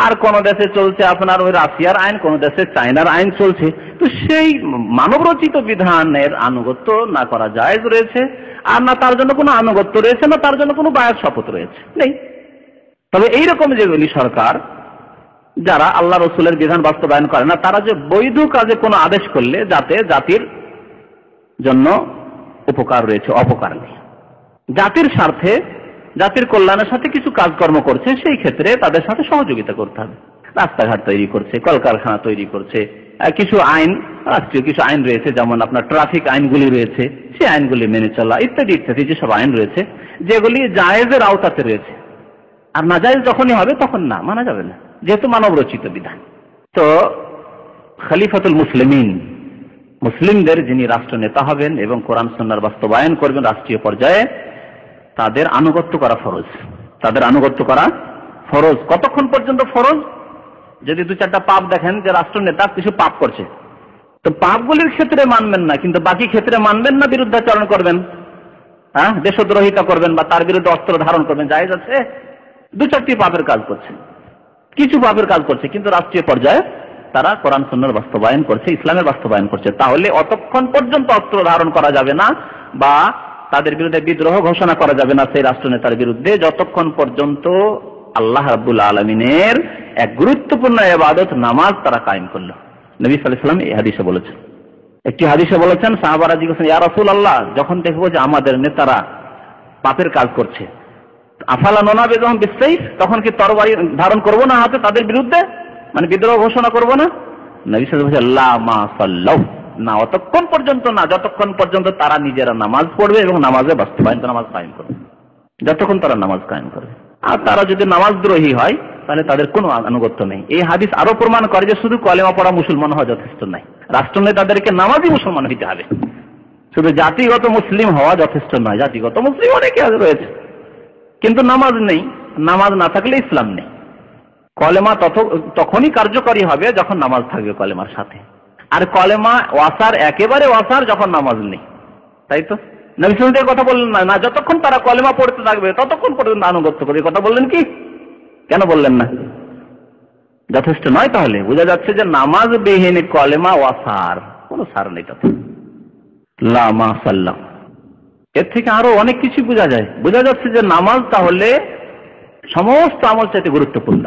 আর কোন দেশে চলছে আপনার ওই রাশিয়ার আইন, কোন দেশে চায়নার আইন চলছে, তো সেই মানব রচিত বিধানের আনুগত্য না করা জায়েজ রয়েছে, আর না তার জন্য কোনো আনুগত্য রয়েছে, না তার জন্য কোনো বায়াত শপথ রয়েছে, নেই। তবে এইরকম যেগুলি সরকার যারা আল্লাহ রসুলের বিধান বাস্তবায়ন করে না, তারা যে বৈধ কাজে কোনো আদেশ করলে যাতে জাতির জন্য উপকার রয়েছে, অপকার নেই, জাতির স্বার্থে জাতির কল্যাণের সাথে কিছু কাজকর্ম করছে, সেই ক্ষেত্রে তাদের সাথে সহযোগিতা করতে হবে। রাস্তাঘাট তৈরি করছে, কলকারখানা তৈরি করছে, কিছু আইন, রাষ্ট্রীয় কিছু আইন রয়েছে, যেমন আপনার ট্রাফিক আইনগুলি রয়েছে, সেই আইনগুলি মেনে চলা ইত্যাদি ইত্যাদি যেসব আইন রয়েছে যেগুলি জায়েজের আওতাতে রয়েছে, আর নাজায়েজ যখনই হবে তখন না মানা যাবে না, যেহেতু মানব রচিত বিধান। তো খলিফাতুল মুসলিমিন, মুসলিমদের যিনি রাষ্ট্র নেতা হবেন এবং কোরআন সুন্নাহর বাস্তবায়ন করবেন রাষ্ট্রীয় পর্যায়ে, তাদের আনুগত্য করা ফরজ, তাদের আনুগত্য করা ফরজ। কতক্ষণ পর্যন্ত ফরজ? যদি 2-4টা পাপ দেখেন যে রাষ্ট্রনেতা কিছু পাপ করছে, তো পাপগুলির ক্ষেত্রে মানবেন না, কিন্তু বাকি ক্ষেত্রে মানবেন না, বিরুদ্ধাচরণ করবেন, হ্যাঁ, দেশদ্রোহিতা করবেন বা তার বিরুদ্ধে অস্ত্র ধারণ করবেন, জায়েজ আছে। 2-4টি পাপের কাজ করছে, কিছু পাপের কাজ করছে, কিন্তু রাষ্ট্রীয় পর্যায়ে তারা কোরআন সুন্নাহর বাস্তবায়ন করছে, ইসলামের বাস্তবায়ন করছে, তাহলে অতক্ষণ পর্যন্ত অস্ত্র ধারণ করা যাবে না বা তাদের বিরুদ্ধে বিদ্রোহ ঘোষণা করা যাবে না সেই রাষ্ট্রনেতার বিরুদ্ধে, যতক্ষণ পর্যন্ত আল্লাহ রাব্বুল আলামিনের এক গুরুত্বপূর্ণ ইবাদত নামাজ তারা কায়েম করলো। নবী সাল্লাল্লাহু আলাইহি ওয়াসাল্লাম এই হাদিসে বলেছেন। একটি হাদিসে বলেছেন, সাহাবারা জিজ্ঞেস করেন, ইয়া রাসূলুল্লাহ, যখন দেখবো যে আমাদের নেতারা পাপের কাজ করছে, আফালা নুনাবিযুহুম বিসসাইফ, তখন কি তরবারি ধারণ করব না হাতে তাদের বিরুদ্ধে, মানে বিদ্রোহ ঘোষণা করব না? নবী সাল্লাল্লাহু আলাইহি ওয়াসাল্লাম, লা মা সাল্লাউ, না, অতক্ষণ পর্যন্ত না, যতক্ষণ পর্যন্ত তারা নিজেরা নামাজ পড়বে এবং নামাজে বাস্তবায়ন নামাজ কায়েম করবে, যতক্ষণ তারা নামাজ কায়েম করবে। আর তারা যদি নামাজদ্রোহী হয় তাহলে তাদের কোনো আনুগত্য নেই। এই হাদিস আরো প্রমাণ করে যে শুধু কলেমা পড়া মুসলমান হওয়া যথেষ্ট নয়, রাষ্ট্রনেতাদেরকে নামাজি মুসলমান হইতে হবে। শুধু জাতিগত মুসলিম হওয়া যথেষ্ট নয়, জাতিগত মুসলিম অনেকে রয়েছে কিন্তু নামাজ নেই, নামাজ না থাকলে ইসলাম নেই। কলেমা তখনই কার্যকরী হবে যখন নামাজ থাকবে কলেমার সাথে, আর কলেমা ওয়াসার, একেবারে ওয়াসার যখন নামাজ নেই, তাই তো? নবী সাল্লাল্লাহু আলাইহি ওয়াসাল্লাম কথা বললেন না, যতক্ষণ তারা কলেমা পড়তে থাকবে ততক্ষণ পর্যন্ত আনুগত্য করবে, কথা বললেন কি? কেন বললেন না? যথেষ্ট নয়? তাহলে বোঝা যাচ্ছে যে নামাজ বিহীন কলেমা ওয়াসার, কোনো সার নেই তাতে, লা মা সাল্লাম। এর থেকে আরো অনেক কিছু বোঝা যায়। বোঝা যাচ্ছে যে নামাজ তাহলে সমস্ত আমল চাইতে গুরুত্বপূর্ণ।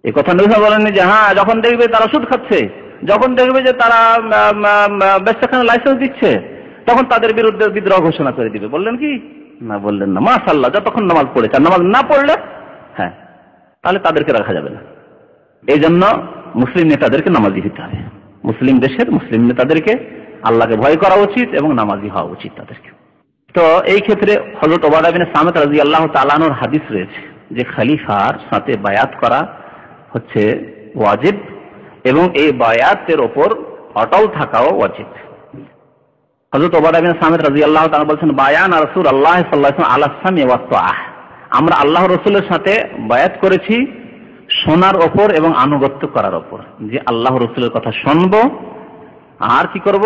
এই কথা নবী বলেননি যে হ্যাঁ, যখন দেখবে তারা সুদ খাচ্ছে, যখন দেখবে যে তারা বেশ্যাখানার লাইসেন্স দিচ্ছে, তখন তাদের বিরুদ্ধে বিদ্রোহ ঘোষণা করে দিবে, বললেন কি? না, বললেন না। মাশাআল্লাহ, যতক্ষণ নামাজ পড়েছে, আর নামাজ না পড়লে হ্যাঁ, তাহলে তাদেরকে রাখা যাবে না। এই জন্য মুসলিম নেতাদেরকে নামাজি হতে হবে। মুসলিম দেশের মুসলিম নেতাদেরকে আল্লাহকে ভয় করা উচিত এবং নামাজি হওয়া উচিত তাদেরকে। তো এই ক্ষেত্রে হযরত উবাদা বিন সামিত রাদিয়াল্লাহু তাআলা আনহুর হাদিস রয়েছে যে খলিফার সাথে বায়াত করা হচ্ছে ওয়াজিব এবং এই বায়াতের ওপর অটল থাকাও ওয়াজিব। হযরত উবাদা বিন সামিত রাদিয়াল্লাহু তাআলা বলেন, বায়ানা রাসূলুল্লাহ সাল্লাল্লাহু আলাইহি ওয়াসাল্লাম আলা সামি ওয়া তাআহ, আমরা আল্লাহ রাসূলের সাথে বায়াত করেছি শোনার ওপর এবং আনুগত্য করার ওপর, যে আল্লাহ রাসূলের কথা শুনবো আর কি করব,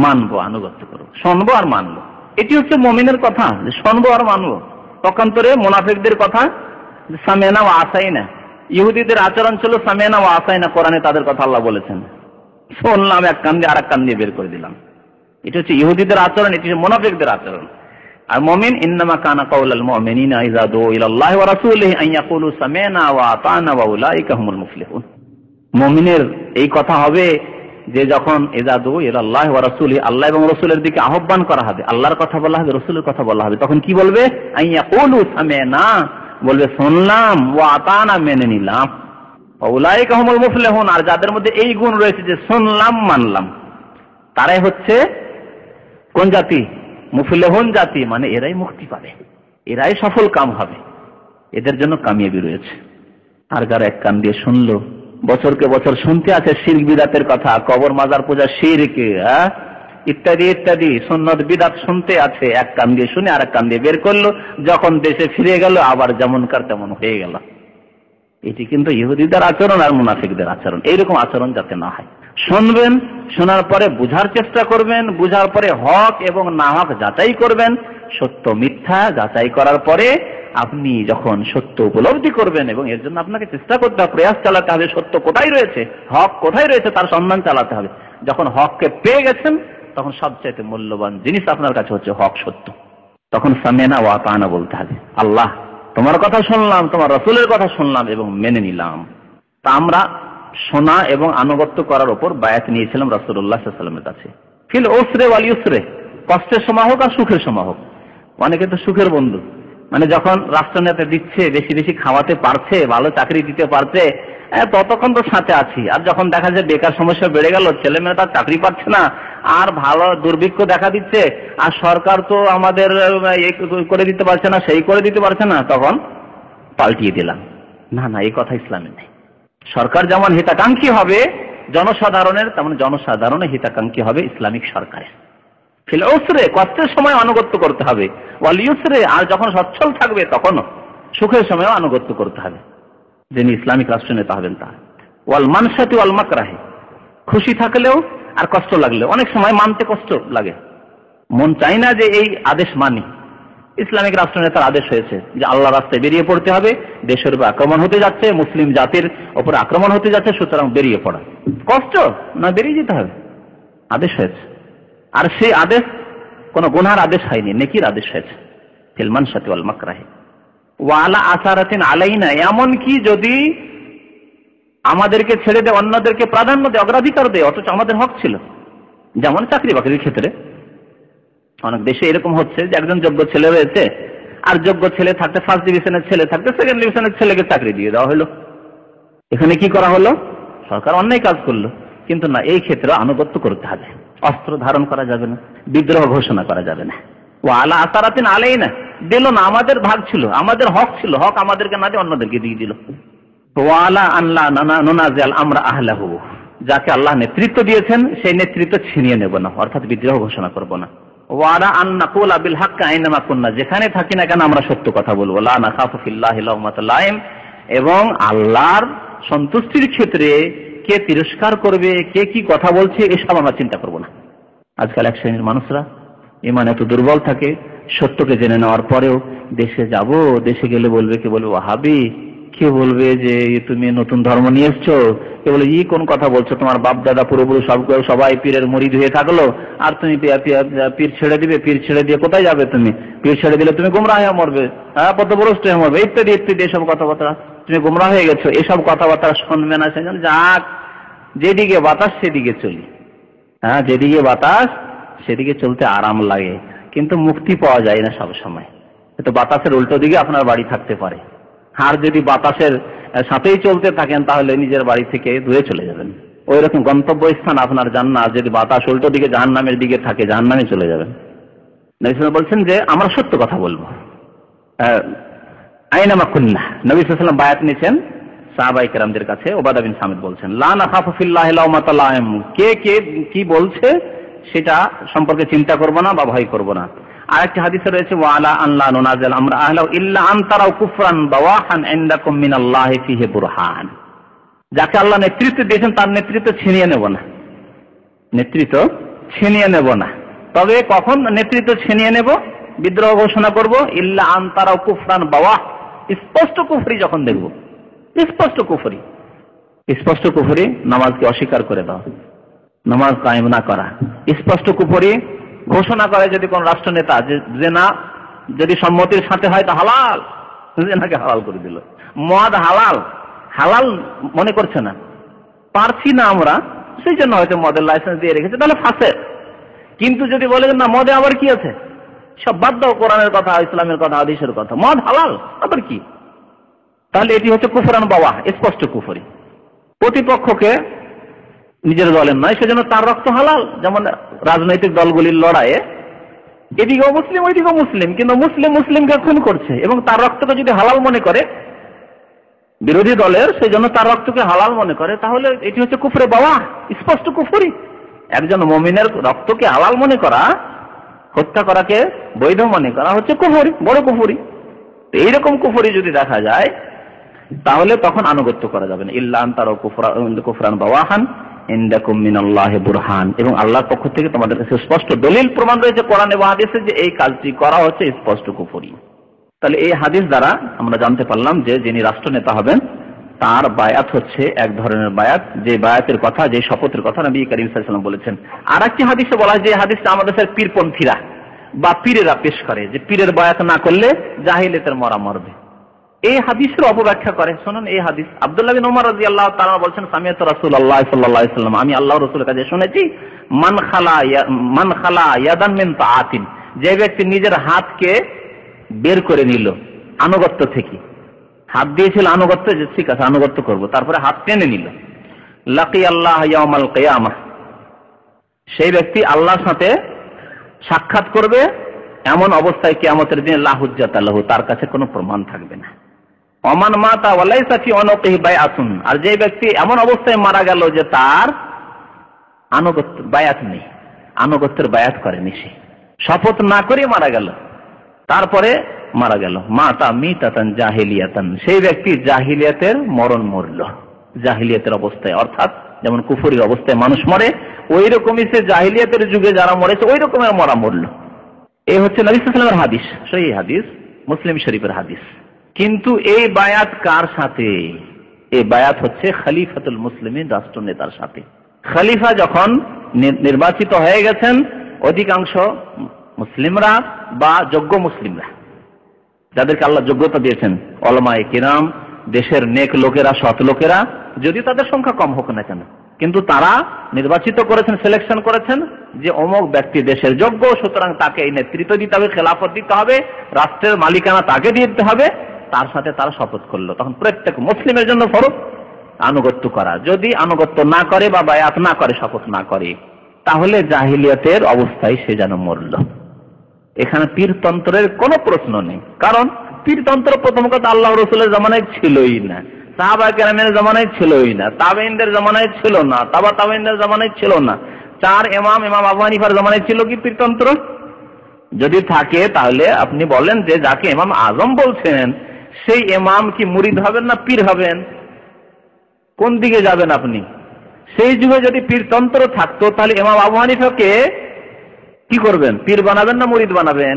মানবো, আনুগত্য করবো, শুনবো আর মানবো। এটি হচ্ছে মুমিনের কথা, যে শুনবো আর মানবো। পক্ষান্তরে মুনাফিকদের কথা সামিনা ওয়া আসাইনা, ইহুদিদের আচরণ ছিল সামিনা ওয়া আসাইনা, কোরআনে তাদের কথা আল্লাহ বলেছেন, শুনলাম এক কান দিয়ে আর এক কান দিয়ে বের করে দিলাম। এটা হচ্ছে ইহুদিদের আচরণ, এটি হচ্ছে মুনাফিকদের আচরণ। আর মুমিন, ইন্নামা কানা কাউলাল মুমিনিনা ইযা দুউ ইলাল্লাহি ওয়া রাসূলিহি আন ইয়াকুলু সামি'না ওয়া আতা'না ওয়া উলাইকা হুমুল মুফলিহুন। মুমিনের এই কথা হবে যে যখন ইযা দুউ ইলাল্লাহি ওয়া রাসূলিহি, আল্লাহ এবং রাসূলের দিকে আহ্বান করা হবে, আল্লাহর কথা বলা হবে, রাসূলের কথা বলা হবে, তখন কি বলবে? আন ইয়াকুলু সামি'না, বলবে শুনলাম, ওয়া আতা'না, মেনে নিলাম, ওয়া উলাইকা হুমুল মুফলিহুন, আর যাদের মধ্যে এই গুণ রয়েছে যে শুনলাম মানলাম, তারাই হচ্ছে কোন জাতি? মুফলিহুন জাতি, মানে এরাই মুক্তি পাবে, এরাই সফল কাম হবে, এদের জন্য কামিয়াবি রয়েছে। আর যারা এক কান দিয়ে শুনলো, বছরকে বছর শুনতে আছে শিরক বিদাতের কথা, কবর মাজার পূজা শিরক ইত্যাদি ইত্যাদি সুন্নত বিদাত শুনতে আছে, এক কান দিয়ে শুনে আর এক কান দিয়ে বের করলো, যখন দেশে ফিরে গেল আবার যেমনকার তেমন হয়ে গেল। এটি কিন্তু ইহুদিদের আচরণ আর মুনাফিকদের আচরণ। এইরকম আচরণ যাতে না হয়, শুনবেন, শোনার পরে বুঝার চেষ্টা করবেন, বুঝার পরে হক এবং না হক যাচাই করবেন, সত্য মিথ্যা যাচাই করার পরে আপনি যখন সত্য উপলব্ধি করবেন, এবং এর জন্য আপনাকে চেষ্টা করতে হবে, প্রয়াস চালাতে হবে, সত্য কোথায় রয়েছে, হক কোথায় রয়েছে তার সন্ধান চালাতে হবে। যখন হককে পেয়ে গেছেন তখন সবচাইতে মূল্যবান জিনিস আপনার কাছে হচ্ছে হক, সত্য। তখন সামি'না ওয়া আতা'না বলতে হবে, আল্লাহ তোমার কথা শুনলাম, তোমার রাসূলের কথা শুনলাম এবং মেনে নিলাম। তা আমরা শোনা এবং আনুগত্য করার উপর বায়াত নিয়েছিলাম রাসূলুল্লাহ সাল্লাল্লাহু আলাইহি ওয়াসাল্লামের কাছে, ফিল উসরে ওয়াল ইউসরে, কষ্টের সময় হোক আর সুখের সময় হোক। অনেকে তো সুখের বন্ধু, মানে যখন রাষ্ট্রনেতা দিচ্ছে, বেশি বেশি খাওয়াতে পারছে, ভালো চাকরি দিতে পারছে, ততক্ষণ তো সাথে আছি। আর যখন দেখা যায় বেকার সমস্যা বেড়ে গেল, ছেলে মেয়ে তার চাকরি পাচ্ছে না, আর ভালো দুর্ভিক্ষ দেখা দিচ্ছে, আর সরকার তো আমাদের এই করে দিতে পারছে না, সেই করে দিতে পারছে না, তখন পাল্টিয়ে দিলাম। না না, এই কথা ইসলামে নেই। সরকার যেমন হিতাকাঙ্ক্ষী হবে জনসাধারণের, তেমন জনসাধারণের হিতাকাঙ্ক্ষী হবে ইসলামিক সরকারের। ফিল উসরে, কষ্টের সময় আনুগত্য করতে হবে, ওয়াল ইউসরে, আর যখন সচ্ছল থাকবে তখনও। সুখের সময়ও আনুগত্য করতে হবে যিনি ইসলামিক রাষ্ট্রনেতা হবেন তা। ওয়াল মানসাতি ওয়াল মাকরাহে, খুশি থাকলেও আর কষ্ট লাগলেও, অনেক সময় মানতে কষ্ট লাগে, মন চাই না যে এই আদেশ মানি। ইসলামিক রাষ্ট্রনেতার আদেশ হয়েছে যে আল্লাহ রাস্তায় বেরিয়ে পড়তে হবে, দেশের উপর আক্রমণ হতে যাচ্ছে, মুসলিম জাতির উপর আক্রমণ হতে যাচ্ছে, সুতরাং বেরিয়ে পড়া। কষ্ট না, বেরিয়ে যেতে হবে, আদেশ হয়েছে। আর সেই আদেশ কোন গুনার আদেশ হয়নি, নেকির আদেশ হয়েছে। ফিল মানসাতি ওয়াল মাকরাহে ওয়ালা আসারাতিন আলাইনা, এমন কি যদি আমাদেরকে ছেড়ে দেয়, অন্যদেরকে প্রাধান্য দেয়, অগ্রাধিকার দেয়, অথচ আমাদের হক ছিল। যেমন চাকরি বাকরির ক্ষেত্রে অনেক দেশে এরকম হচ্ছে যে একজন যোগ্য ছেলে রয়েছে, আর যোগ্য ছেলে থাকতে, ফার্স্ট ডিভিশনের ছেলে থাকতে সেকেন্ড ডিভিশনের ছেলেকে চাকরি দিয়ে দেওয়া হলো। এখানে কি করা হলো? সরকার অন্যায় কাজ করলো। কিন্তু না, এই ক্ষেত্রে আনুগত্য করতে হবে, অস্ত্র ধারণ করা যাবে না, বিদ্রোহ ঘোষণা করা যাবে না। ও আলা আসারাতিন আলাইনা, দিল না, আমাদের ভাগ ছিল, আমাদের হক ছিল, হক আমাদেরকে না দিয়ে অন্যদেরকে দিয়ে দিল। ওয়ালা আল্লাহ নুনাজিল আমরা আহলাহু, যাকে আল্লাহ নেতৃত্ব দিয়েছেন সেই নেতৃত্ব ছিনিয়ে নেব না, অর্থাৎ বিদ্রোহ ঘোষণা করব না। ওয়ালা আন নাকুলা বিল হক আইনামা কুন্না, যেখানে থাকি না কেন আমরা সত্য কথা বলবো। লা নাখাফু ফিল্লাহি লাউমাতা লাইম, এবং আল্লাহর সন্তুষ্টির ক্ষেত্রে কে তিরস্কার করবে, কে কি কথা বলছে, এসব আমরা চিন্তা করব না। আজকাল এক শ্রেণীর মানুষরা ইমান এত দুর্বল থাকে, সত্যকে জেনে নেওয়ার পরেও দেশে যাব, দেশে গেলে বলবে, কে বলবে ওয়াহাবি, কে বলবে যে তুমি নতুন ধর্ম নিয়ে এসছো, কে বলে ই কোন কথা বলছো, তোমার বাপ দাদা পূর্বপুরুষ সবাই পীরের মুরিদ হয়ে থাকলো, আর তুমি পীর ছেড়ে দিবে, পীর ছেড়ে দিয়ে কোথায় যাবে তুমি, পীর ছেড়ে দিলে তুমি গুমরাহ হয়ে মরবে, হ্যাঁ পথভ্রষ্ট হয়ে মরবে, ইত্যাদি ইত্যাদি, এসব কথাবার্তা, তুমি গুমরাহ হয়ে গেছো, এসব কথাবার্তা শুনবে না। সেজন্য যাক, যেদিকে বাতাস সেদিকে চলি। হ্যাঁ, যেদিকে বাতাস সেদিকে চলতে আরাম লাগে, কিন্তু মুক্তি পাওয়া যায় না সব সময়। তো বাতাসের উল্টো দিকে আপনার বাড়ি থাকতে পারে, আর যদি বাতাসের সাথেই চলতে থাকেন তাহলে নিজের বাড়ি থেকে দূরে চলে যাবেন। ওই রকম গন্তব্যস্থান আপনার জান্নাত, যদি বাতাস উল্টো দিকে জাহান্নামের দিকে থাকে, জাহান্নামে চলে যাবেন। নবী সাল্লাল্লাহু আলাইহি ওয়াসাল্লাম বলছেন যে আমরা সত্য কথা বলবো। আইনামা কুন্না, নবী সাল্লাল্লাহু আলাইহি ওয়াসাল্লাম বায়াত নিয়েছেন সাহাবায়ে কেরামদের কাছে। উবাদা বিন সামিত বলছেন, লা নাখাফু ফিল্লাহি লাউমাতা লাইম, কে কে কি বলছে সেটা সম্পর্কে চিন্তা করব না বা ভয় করব না। আরেকটি হাদিসে রয়েছে, ওয়ালা আল্লাহ নুনাজিল আমরা আহলাহু ইল্লা আন তারাউ কুফরান বাওয়াহান ইনদাকুম মিনাল্লাহি ফিহি বুরহান, যাকে আল্লাহ নেতৃত্ব দিয়েছেন তার নেতৃত্ব ছিনিয়ে নেব না, নেতৃত্ব ছিনিয়ে নেব না। তবে কখন নেতৃত্ব ছিনিয়ে নেব, বিদ্রোহ ঘোষণা করব, ইল্লা আন তারাউ কুফরান বাওয়াহ, স্পষ্ট কুফরি যখন দেখব, স্পষ্ট কুফরি, স্পষ্ট কুফরি, নামাজকে অস্বীকার করে দাও, নামাজ কায়েম না করা, স্পষ্ট কুফরি ঘোষণা করে যদি কোন রাষ্ট্রনেতা যে না, যদি সম্মতির সাথে হয় তা হালাল, জেনাকে হালাল করে দিল, মদ হালাল, হালাল মনে করছে না, পারছি না আমরা, সেই জন্য হয়তো মদের লাইসেন্স দিয়ে রেখেছে, তাহলে ফাঁসে। কিন্তু যদি বলে না মদে আবার কি আছে, সব বাদ দাও, কোরআনের কথা, ইসলামের কথা, হাদিসের কথা, মদ হালাল আবার কি, তাহলে এটি হচ্ছে কুফরান বাওয়াহ, স্পষ্ট কুফরি। প্রতিপক্ষকে নিজের দলের নয়, সেজন্য তার রক্ত হালাল। যেমন রাজনৈতিক দলগুলির লড়াইয়ে এদিকেও মুসলিম ওইদিকেও মুসলিম, কিন্তু মুসলিম মুসলিমকে খুন করছে এবং তার রক্তকে যদি হালাল মনে করে বিরোধী দলের, সেই জন্য তার রক্তকে হালাল মনে করে, তাহলে এটি হচ্ছে কুফরে বাওয়াহ, স্পষ্ট কুফরি। একজন মুমিনের রক্তকে হালাল মনে করা, হত্যা করাকে বৈধ মনে করা হচ্ছে কুফরি, বড় কুফরি। এইরকম কুফরি যদি দেখা যায় তাহলে তখন আনুগত্য করা যাবে না। ইল্লা আন তারাউ কুফরান বাওয়াহান ইনদাকুম মিনাল্লাহি বুরহান, এবং আল্লাহর পক্ষ থেকে তোমাদের কাছে স্পষ্ট দলিল প্রমাণ রয়েছে কোরআন এবং হাদিসে যে এই কাজটি করা হচ্ছে স্পষ্ট কুফরি। তাহলে এই হাদিস দ্বারা আমরা জানতে পারলাম যে যিনি রাষ্ট্রনেতা হবেন তার বায়াত হচ্ছে এক ধরনের বায়াত, যে বায়াতের কথা, যে শপথের কথা নবী করিম সাল্লাল্লাহু আলাইহি ওয়াসাল্লাম বলেছেন। আর একটি হাদিসে বলা হয়, যে হাদিসটা আমাদের পীরপন্থীরা বা পীরেরা পেশ করে, যে পীরের বায়াত না করলে জাহিলিয়াতের মরা মরবে। এই হাদিসের অপব্যাখ্যা করে, শুনুন এই হাদিস। আব্দুল্লাহ বিন উমর রাদিয়াল্লাহু তাআলা বলছেন, সামিআতু রাসূলুল্লাহ সাল্লাল্লাহু আলাইহি ওয়াসাল্লাম, আমি আল্লাহর রাসূলের কাছে শুনেছি, মান খালা ইয়াদান মিন তাআতিন, যে ব্যক্তি নিজের হাতকে বের করে নিল আনুগত্য থেকে, হাত দিয়েছিল আনুগত্য, যে ঠিক আছে আনুগত্য করব, তারপরে হাত টেনে নিল, লাকি আল্লাহ ইয়াউমাল কিয়ামাহ, সেই ব্যক্তি আল্লাহর সাথে সাক্ষাৎ করবে এমন অবস্থায় কিয়ামতের দিনে লা হুজ্জাতা লাহু, তার কাছে কোনো প্রমাণ থাকবে না। ওমান মাতা ওয়ালাইসা ফি উনুকিহি বাইআতুন, আর যে ব্যক্তি এমন অবস্থায় মারা গেল যে তার আনুগত্য বায়াত নেই, আনুগত্যের বায়াত করেনি, সে শপথ না করে মারা গেল, তারপরে মারা গেল, মাতা মিতাতান জাহিলিয়াতান, সেই ব্যক্তি জাহিলিয়াতের মরণ মরল, জাহিলিয়াতের অবস্থায়, অর্থাৎ যেমন কুফরির অবস্থায় মানুষ মরে ওই রকমই সে জাহিলিয়াতের যুগে যারা মরেছে ওই রকমের মরা মরল। এই হচ্ছে নবী সাল্লাল্লাহু আলাইহি ওয়াসাল্লামের হাদিস, সেই হাদিস মুসলিম শরীফের হাদিস। কিন্তু এই বায়াত কার সাথে? এই বায়াত হচ্ছে খলিফাতুল মুসলিমিন, রাষ্ট্রনেতার সাথে। খলিফা যখন নির্বাচিত হয়ে গেছেন, অধিকাংশ মুসলিমরা বা যোগ্য মুসলিমরা, যাদেরকে আল্লাহ যোগ্যতা দিয়েছেন, উলামায়ে কিরাম, দেশের নেক লোকেরা, সৎ লোকেরা, যদি তাদের সংখ্যা কম হোক না কেন, কিন্তু তারা নির্বাচিত করেছেন, সিলেকশন করেছেন যে অমুক ব্যক্তি দেশের যোগ্য, সুতরাং তাকে এই নেতৃত্ব দিতে হবে, খেলাফত দিতে হবে, রাষ্ট্রের মালিকানা তাকে দিতে হবে। তার সাথে তারা শপথ করলো। তখন প্রত্যেক মুসলিমের জন্য ফরজ আনুগত্য করা। যদি আনুগত্য না করে বা বায়াত না করে, শপথ না করে, তাহলে জাহিলিয়াতের অবস্থায় সে যেন মরল। এখানে পীরতন্ত্রের কোনো প্রশ্ন নেই, কারণ পীরতন্ত্র প্রথম কথা আল্লাহ রসুলের জামানায় ছিলই না, সাহাবা কেরামের জামানায় ছিলই না, তাবেঈনদের জামানায় ছিল না, তাবা তাবেঈনদের জামানায় ছিল না। চার ইমাম আবু হানিফার জামানায় ছিল কি পীরতন্ত্র? যদি থাকে তাহলে আপনি বলেন যে যাকে ইমাম আজম বলছেন সেই ইমাম কি মুরিদ হবেন না পীর হবেন? কোন দিকে যাবেন আপনি? সেই যুগে যদি পীরতন্ত্র থাকতো তাহলে ইমাম আবু হানিফাকে কি করবেন? পীর বানাবেন না মুরিদ বানাবেন?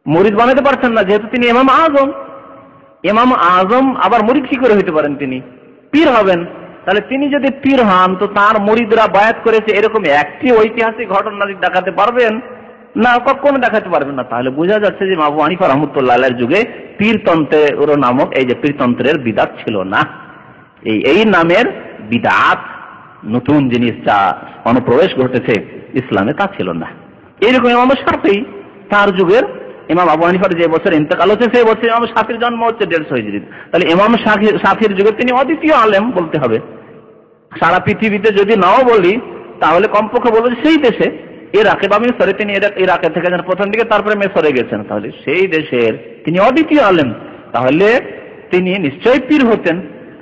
মুরিদ বানাতে পারছেন না, যেহেতু তিনি ইমাম আজম। ইমাম আজম আবার মুরিদ কি করে হইতে পারেন? তিনি পীর হবেন। তাহলে তিনি যদি পীর হন তো তার মুরিদরা বায়াত করেছে, এরকম একটি ঐতিহাসিক ঘটনা দেখাতে পারবেন না? কখনো দেখাতে পারবেন না। তাহলে বোঝা যাচ্ছে যে আবু হানিফা রাহমাতুল্লাহ আলাইহির যুগে পীরতন্ত্রের নামক এই যে পীরতন্ত্রের বিদআত ছিল না। এই নামের বিদআত, নতুন জিনিস যা অনুপ্রবেশ ঘটেছে ইসলামে, তা ছিল না। এইরকম ইমাম শাফিঈ, তার যুগের ইমাম আবু হানিফার যে বছর ইন্তেকাল হচ্ছে সেই বছর ইমাম শাফিঈর জন্ম হচ্ছে 150 হিজরিতে। তাহলে ইমাম শাফিঈর যুগে তিনি অদ্বিতীয় আলেম বলতে হবে। সারা পৃথিবীতে যদি নাও বলি তাহলে কমপক্ষে বলবো সেই দেশে, ইরাকে বা মিসরে, তিনি ইরাকে থেকে যান প্রথম দিকে, তারপরে মিসরে গেছেন, তাহলে সেই দেশের তিনি অদ্বিতীয় আলেম। তাহলে তিনি নিশ্চয়ই পীর হতেন।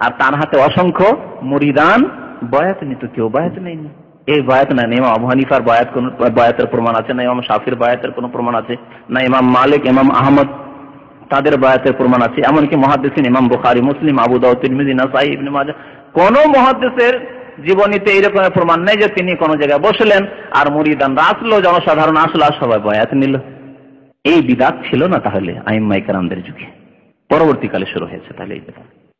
আর তার হাতে অসংখ্য মুরিদান বায়াত নিত, কেউ বায়াত নেয়নি। এই বায়াত না, ইমাম আবু হানিফার বায়াতের প্রমাণ আছে না, ইমাম শাফির বায়াতের কোনো প্রমাণ আছে না, ইমাম মালিক, ইমাম আহমদ তাদের বায়াতের প্রমাণ আছে। এমনকি মুহাদ্দিসিন ইমাম বুখারী, মুসলিম, আবু দাউদ, তিরমিজি, নাসাঈ, ইবনে মাজাহ, কোন মুহাদ্দিসের জীবনীতে এইরকম প্রমাণ নেই যে তিনি কোন জায়গায় বসলেন আর মুরিদানরা আসলো, জনসাধারণ আসলো আর সবাই বায়াত নিল। এই বিদআত ছিল না তাহলে আইম্মায়ে কেরামদের যুগে, পরবর্তীকালে শুরু হয়েছে।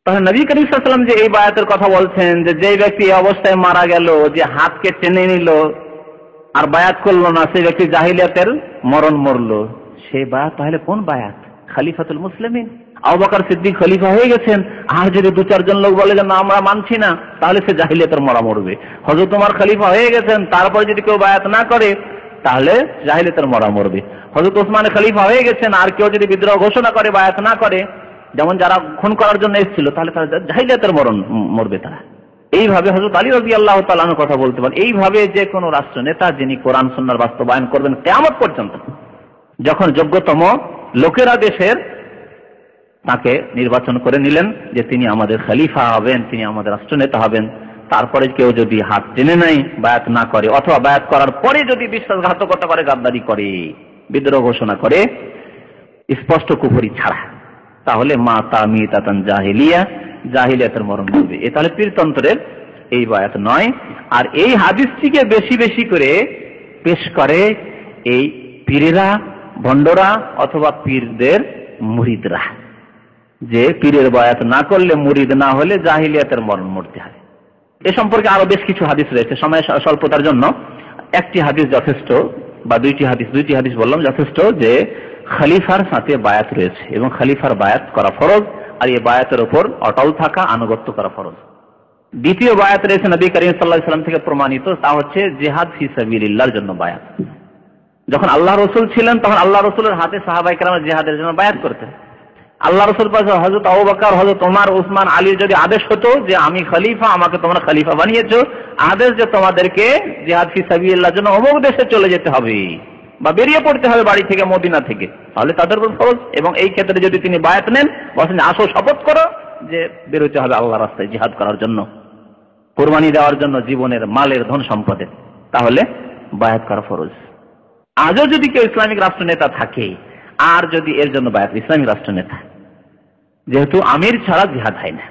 তাহলে নবী করিম সাল্লাল্লাহু আলাইহি ওয়াসাল্লাম যে এই বায়াতের কথা বলছেন, যে ব্যক্তি এই অবস্থায় মারা গেল, যে হাতকে টেনে নিল আর বায়াত করলো না, সেই ব্যক্তি জাহিলিয়াতের মরণ মরলো, সেই বায়াত তাহলে কোন বায়াত? খলিফাতুল মুসলিমিন। আবু বকর সিদ্দিক খলিফা হয়ে গেছেন, আর যদি 2-4 জন লোক বলে যে না আমরা মানছি না, তাহলে সে জাহিলিয়াতের মরা মরবে। হযরত ওমর খলিফা হয়ে গেছেন, তারপরে যদি কেউ বায়াত না করে তাহলে জাহিলিয়াতের মরা মরবে। হযরত ওসমান খলিফা হয়ে গেছেন, আর কেউ যদি বিদ্রোহ ঘোষণা করে, বায়াত না করে, যেমন যারা খুন করার জন্য এসেছিল, তাহলে তারা জাহিলিয়াতের মরণ মরবে তারা। এইভাবে হযরত আলী রাদিয়াল্লাহু তাআলা আনহু কথা বলতে পারেন। এইভাবে যে কোনো রাষ্ট্র নেতা যিনি কোরআন সুন্নাহর বাস্তবায়ন করবেন কিয়ামত পর্যন্ত, যখন যোগ্যতম লোকেরা দেশের তাকে নির্বাচন করে নিলেন যে তিনি আমাদের খলিফা হবেন, তিনি আমাদের রাষ্ট্রনেতা হবেন, তারপরে কেউ যদি হাত টেনে নেয়, বায়াত না করে, অথবা বায়াত করার পরে যদি বিশ্বাসঘাতকতা করে, গাদ্দারি করে, বিদ্রোহ ঘোষণা করে, স্পষ্ট কুফরি ছাড়া, তাহলে মাতা মিতাতান জাহিলিয়া, জাহিলিয়াতের মরণ হবে। এ তাহলে পীরতন্ত্রের এই বায়াত নয়। আর এই হাদিসটিকে বেশি বেশি করে পেশ করে এই পীরেরা, ভণ্ডরা অথবা পীরদের মুরিদরা, যে পীরের বায়াত না করলে, মুরিদ না হলে জাহিলিয়াতের মরণ মরতে হয়। এ সম্পর্কে আরো বেশ কিছু হাদিস রয়েছে। সময় স্বল্পতার জন্য একটি হাদিস যথেষ্ট, বা দুইটি হাদিস বললাম যথেষ্ট, যে খলিফার সাথে বায়াত রয়েছে এবং খলিফার বায়াত করা ফরজ, আর এই বায়াতের উপর অটল থাকা, আনুগত্য করা ফরজ। দ্বিতীয় বায়াত রয়েছে নবী করিম সাল্লাল্লাহু আলাইহি ওয়াসাল্লাম থেকে প্রমাণিত, তা হচ্ছে জিহাদ ফি সাবিলিল্লাহর জন্য বায়াত। যখন আল্লাহ রসুল ছিলেন তখন আল্লাহ রসুলের হাতে সাহাবায়ে কেরাম জিহাদের জন্য বায়াত করতেন। আল্লাহ রসুল পাশে হযরত আবু বকর, হযরত ওমর, উসমান, আলীর যদি আদেশ হতো যে আমি খলিফা, আমাকে তোমরা খলিফা বানিয়েছো, আদেশ যে তোমাদেরকে জিহাদ ফি সাবিলিল্লাহর জন্য অমুক দেশে চলে যেতে হবে বা বেরিয়ে পড়তে হবে বাড়ি থেকে, মদিনা থেকে, তাহলে তাদের উপর ফরজ। এবং এই ক্ষেত্রে যদি তিনি বায়াত নেন, বলেন আসো শপথ করো যে বেরোতে হবে আল্লাহর রাস্তায় জিহাদ করার জন্য, কুরবানি দেওয়ার জন্য জীবনের, মালের, ধন সম্পদের, তাহলে বায়াত করা ফরজ। আজও যদি কেউ ইসলামিক রাষ্ট্র নেতা থাকে আর যদি এর জন্য বায়াত, ইসলামী রাষ্ট্রনেতা, যেহেতু আমির ছাড়া জিহাদ হয় না,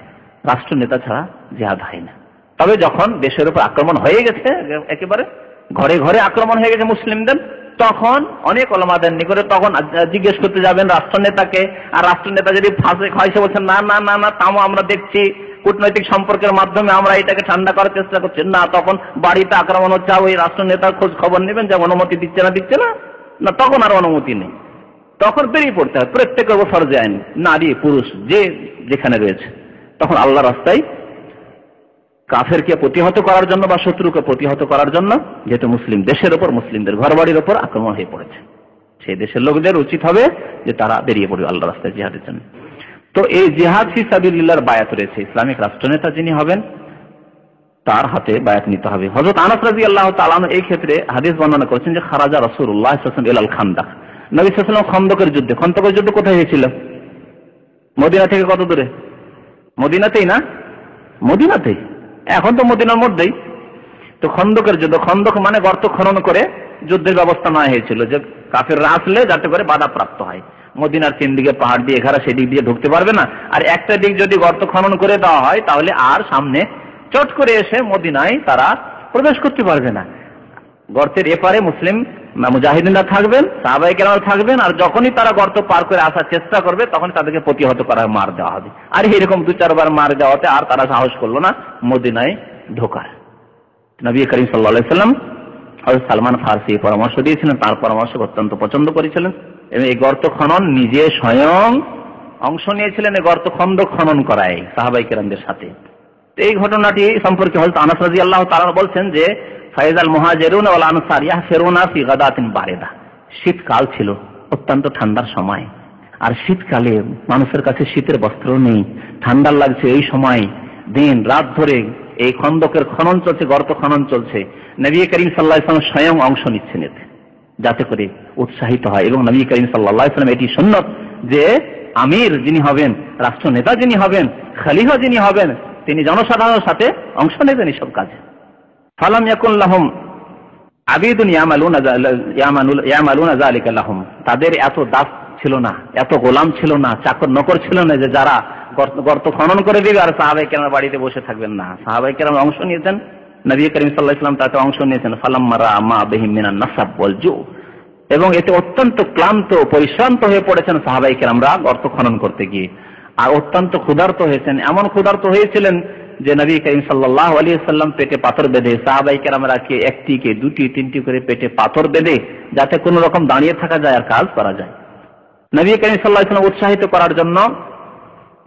রাষ্ট্রনেতা ছাড়া জিহাদ হয় না। তবে যখন দেশের উপর আক্রমণ হয়ে গেছে, একেবারে ঘরে ঘরে আক্রমণ হয়ে গেছে মুসলিমদের, তখন অনেক ওলামাদের নিকটে তখন জিজ্ঞেস করতে যাবেন রাষ্ট্রনেতাকে। আর রাষ্ট্রনেতা যদি ফাঁসে খাইছে, বলছেন না না না না, তাও আমরা দেখছি, কূটনৈতিক সম্পর্কের মাধ্যমে আমরা এটাকে ঠান্ডা করার চেষ্টা করছি, না তখন বাড়িতে আক্রমণ হচ্ছে, ওই রাষ্ট্রনেতার খোঁজ খবর নেবেন যে অনুমতি দিচ্ছে না না, তখন আর অনুমতি নেই, তখন বেরিয়ে পড়তে হয়। প্রত্যেকের উপর ফরজে আইন, নারী পুরুষ যে যেখানে রয়েছে, তখন আল্লাহ রাস্তায় কাফেরকে প্রতিহত করার জন্য বা শত্রুকে প্রতিহত করার জন্য, যেহেতু মুসলিম দেশের উপর, মুসলিমদের ঘরবাড়ির উপর আক্রমণ হয়ে পড়েছে, সেই দেশের লোকদের উচিত হবে যে তারা বেরিয়ে পড়বে আল্লাহ রাস্তায় জিহাদের জন্য। তো এই জিহাদ ফি সাবিলিল্লাহর বায়াত রয়েছে। ইসলামিক রাষ্ট্রনেতা যিনি হবেন তার হাতে বায়াত নিতে হবে। হযরত আনাস রাদিয়াল্লাহু তাআলা এই ক্ষেত্রে হাদিস বর্ণনা করেছেন যে খারাজা রাসূলুল্লাহ সাল্লাল্লাহু আলাইহি ওয়াসাল্লাম ইলাল খান্দাক, নবী সাল্লাল্লাহু আলাইহি ওয়াসাল্লাম খন্দকের যুদ্ধ কোথায় হয়েছিল? মদিনা থেকে কত দূরে? মদিনাতেই না? মদিনাতেই, এখন তো মদিনার মধ্যেই। তো খন্দকের যুদ্ধ, খন্দক মানে গর্ত খনন করে যুদ্ধের ব্যবস্থা নেওয়া হয়েছিল, যে কাফেররা আসলে যাতে করে বাধা প্রাপ্ত হয়। মদিনার 3 দিকে পাহাড় দিয়ে ঘেরা, সেদিক দিয়ে ঢুকতে পারবে না। আর একটা দিক যদি গর্ত খনন করে দেওয়া হয়, তাহলে আর সামনে চট করে এসে মদিনায় তারা প্রবেশ করতে পারবে না। গর্তের এপারে মুসলিম মুজাহিদিনরা থাকবেন, সাহাবায়ে কেরাম থাকবেন, আর যখনই তারা গর্ত পার করে আসার চেষ্টা করবে, তখন তাদেরকে প্রতিহত করার মার দেওয়া হবে। আর এরকম 2-4 বার মার দেওয়াতে আর তারা সাহস করলো না মদিনায় ঢোকার। নবী করিম সাল্লাল্লাহু আলাইহি ওয়াসাল্লাম হযরত সালমান ফারসি পরামর্শ দিয়েছিলেন, তার পরামর্শ অত্যন্ত পছন্দ করেছিলেন এবং এই গর্ত খনন নিজে স্বয়ং অংশ নিয়েছিলেন, এই গর্ত খনন করায় সাহাবায়ে কেরামদের সাথে। এই ঘটনাটি সম্পর্কে হযরত আনাস রাদিয়াল্লাহু তাআলা বলছেন যে ফাইজাল মুহাজিরুন ওয়াল আনসার ইয়াহফিরুনা ফি গাদাতিন বারিদা, শীতকাল ছিল, অত্যন্ত ঠান্ডার সময়। আর শীতকালে মানুষের কাছে শীতের বস্ত্র নেই, ঠান্ডা লাগছে। এই সময় দিন রাত ধরে এই খন্দকের খনন চলছে, গর্ত খনন চলছে। নবী করিম সাল্লাল্লাহু আলাইহি ওয়াসাল্লাম স্বয়ং অংশ নিচ্ছেন এতে, যাতে করে উৎসাহিত হয়। এবং নবী করিম সাল্লাল্লাহু আলাইহি ওয়াসাল্লাম এটি সুন্নত যে আমির যিনি হবেন, রাষ্ট্রনেতা যিনি হবেন, খলিফা যিনি হবেন, তিনি জনসাধারণের সাথে অংশ নেবেন এসব কাজে। ফালাম ইয়াকুন লাহুম আবিদুন ইয়ামালুনা যালিকা লাহুম, তাদের এত দাস ছিল না, এত গোলাম ছিল না, চাকর নকর ছিল না যে যারা গর্ত খনন করে দিবে আর সাহাবায়ে কেরামের বাড়িতে বসে থাকবেন না। সাহাবায়ে কেরাম অংশ নিয়েছেন, নবী করিম সাল্লাল্লাহু আলাইহি ওয়াসাল্লাম তাতে অংশ নিয়েছেন। ফালাম্মা রাআ মা বিহিম মিনান নাসাব ওয়াল জু, এবং এতে অত্যন্ত ক্লান্ত পরিশ্রান্ত হয়ে পড়েছেন সাহাবায়ে কেরামরা গর্ত খনন করতে গিয়ে, আর অত্যন্ত ক্ষুধার্ত হয়েছেন। এমন ক্ষুধার্ত হয়েছিলেন যে নবী করিম সাল্লাল্লাহু আলাইহি ওয়াসাল্লাম পেটে পাথর বেঁধে, সাহাবায়ে কেরামরা কে 1টি 2টি 3টি করে পেটে পাথর বেঁধে, যাতে কোনো রকম দাঁড়িয়ে থাকা যায় আর কাজ করা যায়। নবী করিম সাল্লাল্লাহু আলাইহি ওয়াসাল্লাম উৎসাহিত করার জন্য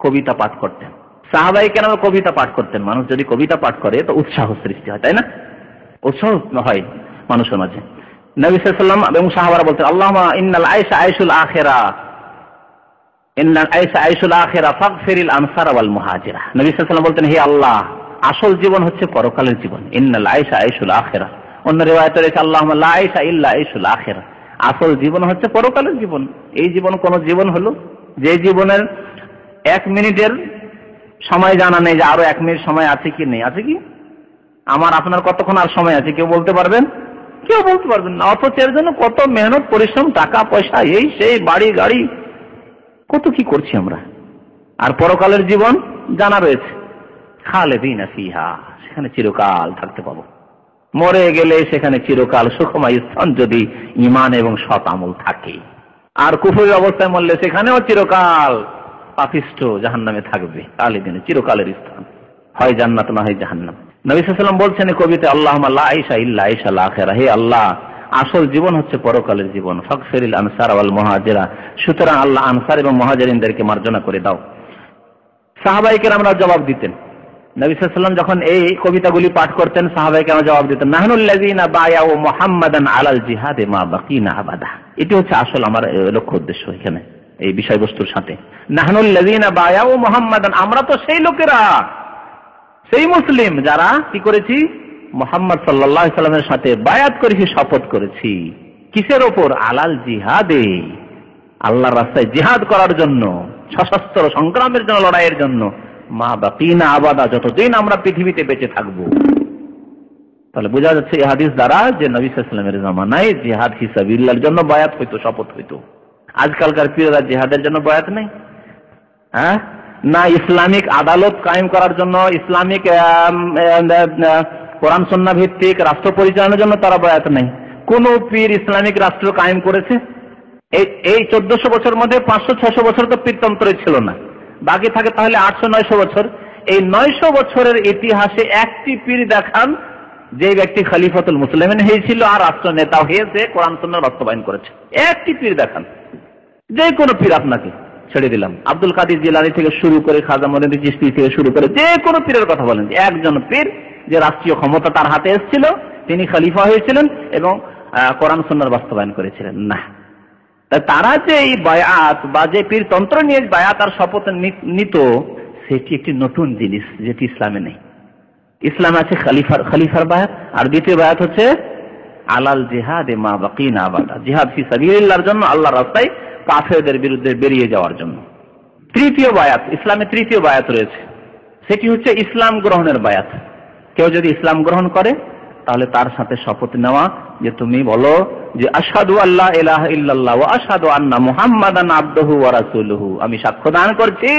কবিতা পাঠ করতেন। সাহাবায়ে কেরাম কবিতা পাঠ করতেন। মানুষ যদি কবিতা পাঠ করে তো উৎসাহ সৃষ্টি হয়, তাই না? উৎসাহ হয় মানুষের মাঝে। নবী সাল্লাল্লাহু আলাইহি ওয়াসাল্লাম এবং সাহাবারা বলতেন আল্লাহুম্মা ইন্নাল আইশা আইশুল আখিরা, ইন্নাল আইশা আইশুল আখিরা ফাগফিরিল আনসার ওয়াল মুহাজিরা। নবী সাল্লাল্লাহু আলাইহি ওয়াসাল্লাম বলতেন, হে আল্লাহ, আসল জীবন হচ্ছে পরকালের জীবন। ইন্নাল আইশা আইশুল আখিরা। অন্য রিওয়ায়াতে রয়েছে আল্লাহুম্মা লা আইশা ইল্লা আইশুল আখিরা, আসল জীবন হচ্ছে পরকালের জীবন। এই জীবন কোন জীবন হলো যে জীবনের 1 মিনিটের সময় জানা নেই, যে আরো 1 মিনিট সময় আছে কি নেই। আছে কি? আমার আপনার কতক্ষণ আর সময় আছে কেউ বলতে পারবেন? কেউ বলতে পারবেন না। অথচ এর জন্য কত মেহনত পরিশ্রম, টাকা পয়সা, এই সেই বাড়ি গাড়ি, কত কি করছি আমরা। আর পরকালের জীবন জানা রয়েছে, খালিদিনা ফিহা, সেখানে চিরকাল থাকতে পাবো। মরে গেলে সেখানে চিরকাল সুখময় স্থান যদি ঈমান এবং সৎ আমল থাকে। আর কুফরি অবস্থায় মরলে সেখানেও চিরকাল পাপিষ্ঠ জাহান্নামে থাকবে, খালিদিন, চিরকালের স্থান, হয় জান্নাত না হয় জাহান্নাম। নবী সাল্লাল্লাহু আলাইহি ওয়াসাল্লাম বলছেন কবিতে আল্লাহুম্মা লা আইশা ইল্লা আইশাল আখিরা, হে আল্লাহ, আসল জীবন হচ্ছে পরকালের জীবন। ফাগফিরিল আনসার ওয়াল মুহাজিরা, সুতরাং আল্লাহ আনসার এবং মুহাজিরিনদেরকে মার্জনা করে দাও। সাহাবায়ে কেরামরা জবাব দিতেন, নবী সাল্লাল্লাহু আলাইহি ওয়াসাল্লাম যখন এই কবিতাগুলি পাঠ করতেন, সাহাবায়ে কেরাম জবাব দিতেন, নাহনুল লাযিনা বায়াউ মুহাম্মাদান আলাল জিহাদে মা বাকিনা আবাদা। এটি হচ্ছে আসল আমার লক্ষ্য উদ্দেশ্য এখানে এই বিষয়বস্তুর সাথে। নাহনুল লাযিনা বায়াউ মুহাম্মাদান, আমরা তো সেই লোকেরা, সেই মুসলিম যারা কি করেছি, মুহাম্মদ সাল্লাল্লাহু আলাইহি ওয়াসাল্লামের সাথে বায়াত করেছি, শপথ করেছি। কিসের ওপর? আলাল জিহাদে, আল্লাহর রাস্তায় জিহাদ করার জন্য, সশস্ত্র সংগ্রামের জন্য, লড়াইয়ের জন্য, মা বাকিনা আবাদা, যতদিন আমরা পৃথিবীতে বেঁচে থাকবো। তাহলে বোঝা যাচ্ছে এই হাদিস দ্বারা যে নবী সাল্লাল্লাহু আলাইহি ওয়াসাল্লামের জামানায় জিহাদ ফি সাবিলিল্লাহর জন্য বায়াত হইতো, শপথ হইতো। আজকালকার পীররা জিহাদের জন্য বয়াত নেই? হ্যাঁ, না ইসলামিক আদালত কায়েম করার জন্য, ইসলামিক কোরআন সুন্নাহ ভিত্তিক রাষ্ট্র পরিচালনার জন্য তারা বয়াত নেই? কোন পীর ইসলামিক রাষ্ট্র কায়েম করেছে? এই 1400 বছর মধ্যে 500-600 বছর তো পীরতন্ত্র ছিল না, বাকি থাকে তাহলে 800-900 বছর। এই 900 বছরের ইতিহাসে একটি পীর দেখান যে ব্যক্তি খলিফাতুল মুসলিমিন হয়েছিল আর রাষ্ট্র নেতা হয়েছে কোরআন সুন্নাহ বাস্তবায়ন করেছে। একটি পীর দেখান, যে কোনো পীর, আপনাকে ছেড়ে দিলাম, আব্দুল কাদের জিলানী থেকে শুরু করে খাজা মঈনুদ্দিন চিশতি থেকে শুরু করে যে কোনো পীরের কথা বলেন, একজন পীর যে রাষ্ট্রীয় ক্ষমতা তার হাতে এসেছিল, তিনি খলিফা হয়েছিলেন এবং কোরআন সুন্নাহ বাস্তবায়ন করেছিলেন না। তারা যে এই বায়াত বা যে পীরতন্ত্র নিয়ে বায়াত আর শপথ নিত, সেটি একটি নতুন জিনিস যেটি ইসলামে নেই। ইসলামে আছে খলিফার বায়াত, আর দ্বিতীয় বায়াত হচ্ছে আলাল জিহাদ মা বাকিনা আবাদা, জিহাদ ফি সাবিলিল্লাহর জন্য, আল্লাহর রাস্তায় কাফেরদের বিরুদ্ধে বেরিয়ে যাওয়ার জন্য। তৃতীয় বায়াত, ইসলামে তৃতীয় বায়াত রয়েছে, সেটি হচ্ছে ইসলাম গ্রহণের বায়াত। কেউ যদি ইসলাম গ্রহণ করে তাহলে তার সাথে শপথ নেওয়া যে তুমি বলো যে আশহাদু আল্লা ইলাহা ইল্লাল্লাহ ওয়া আশহাদু আন্না মুহাম্মাদান আবদুহু ওয়া রাসূলুহু, আমি সাক্ষ্য দান করছি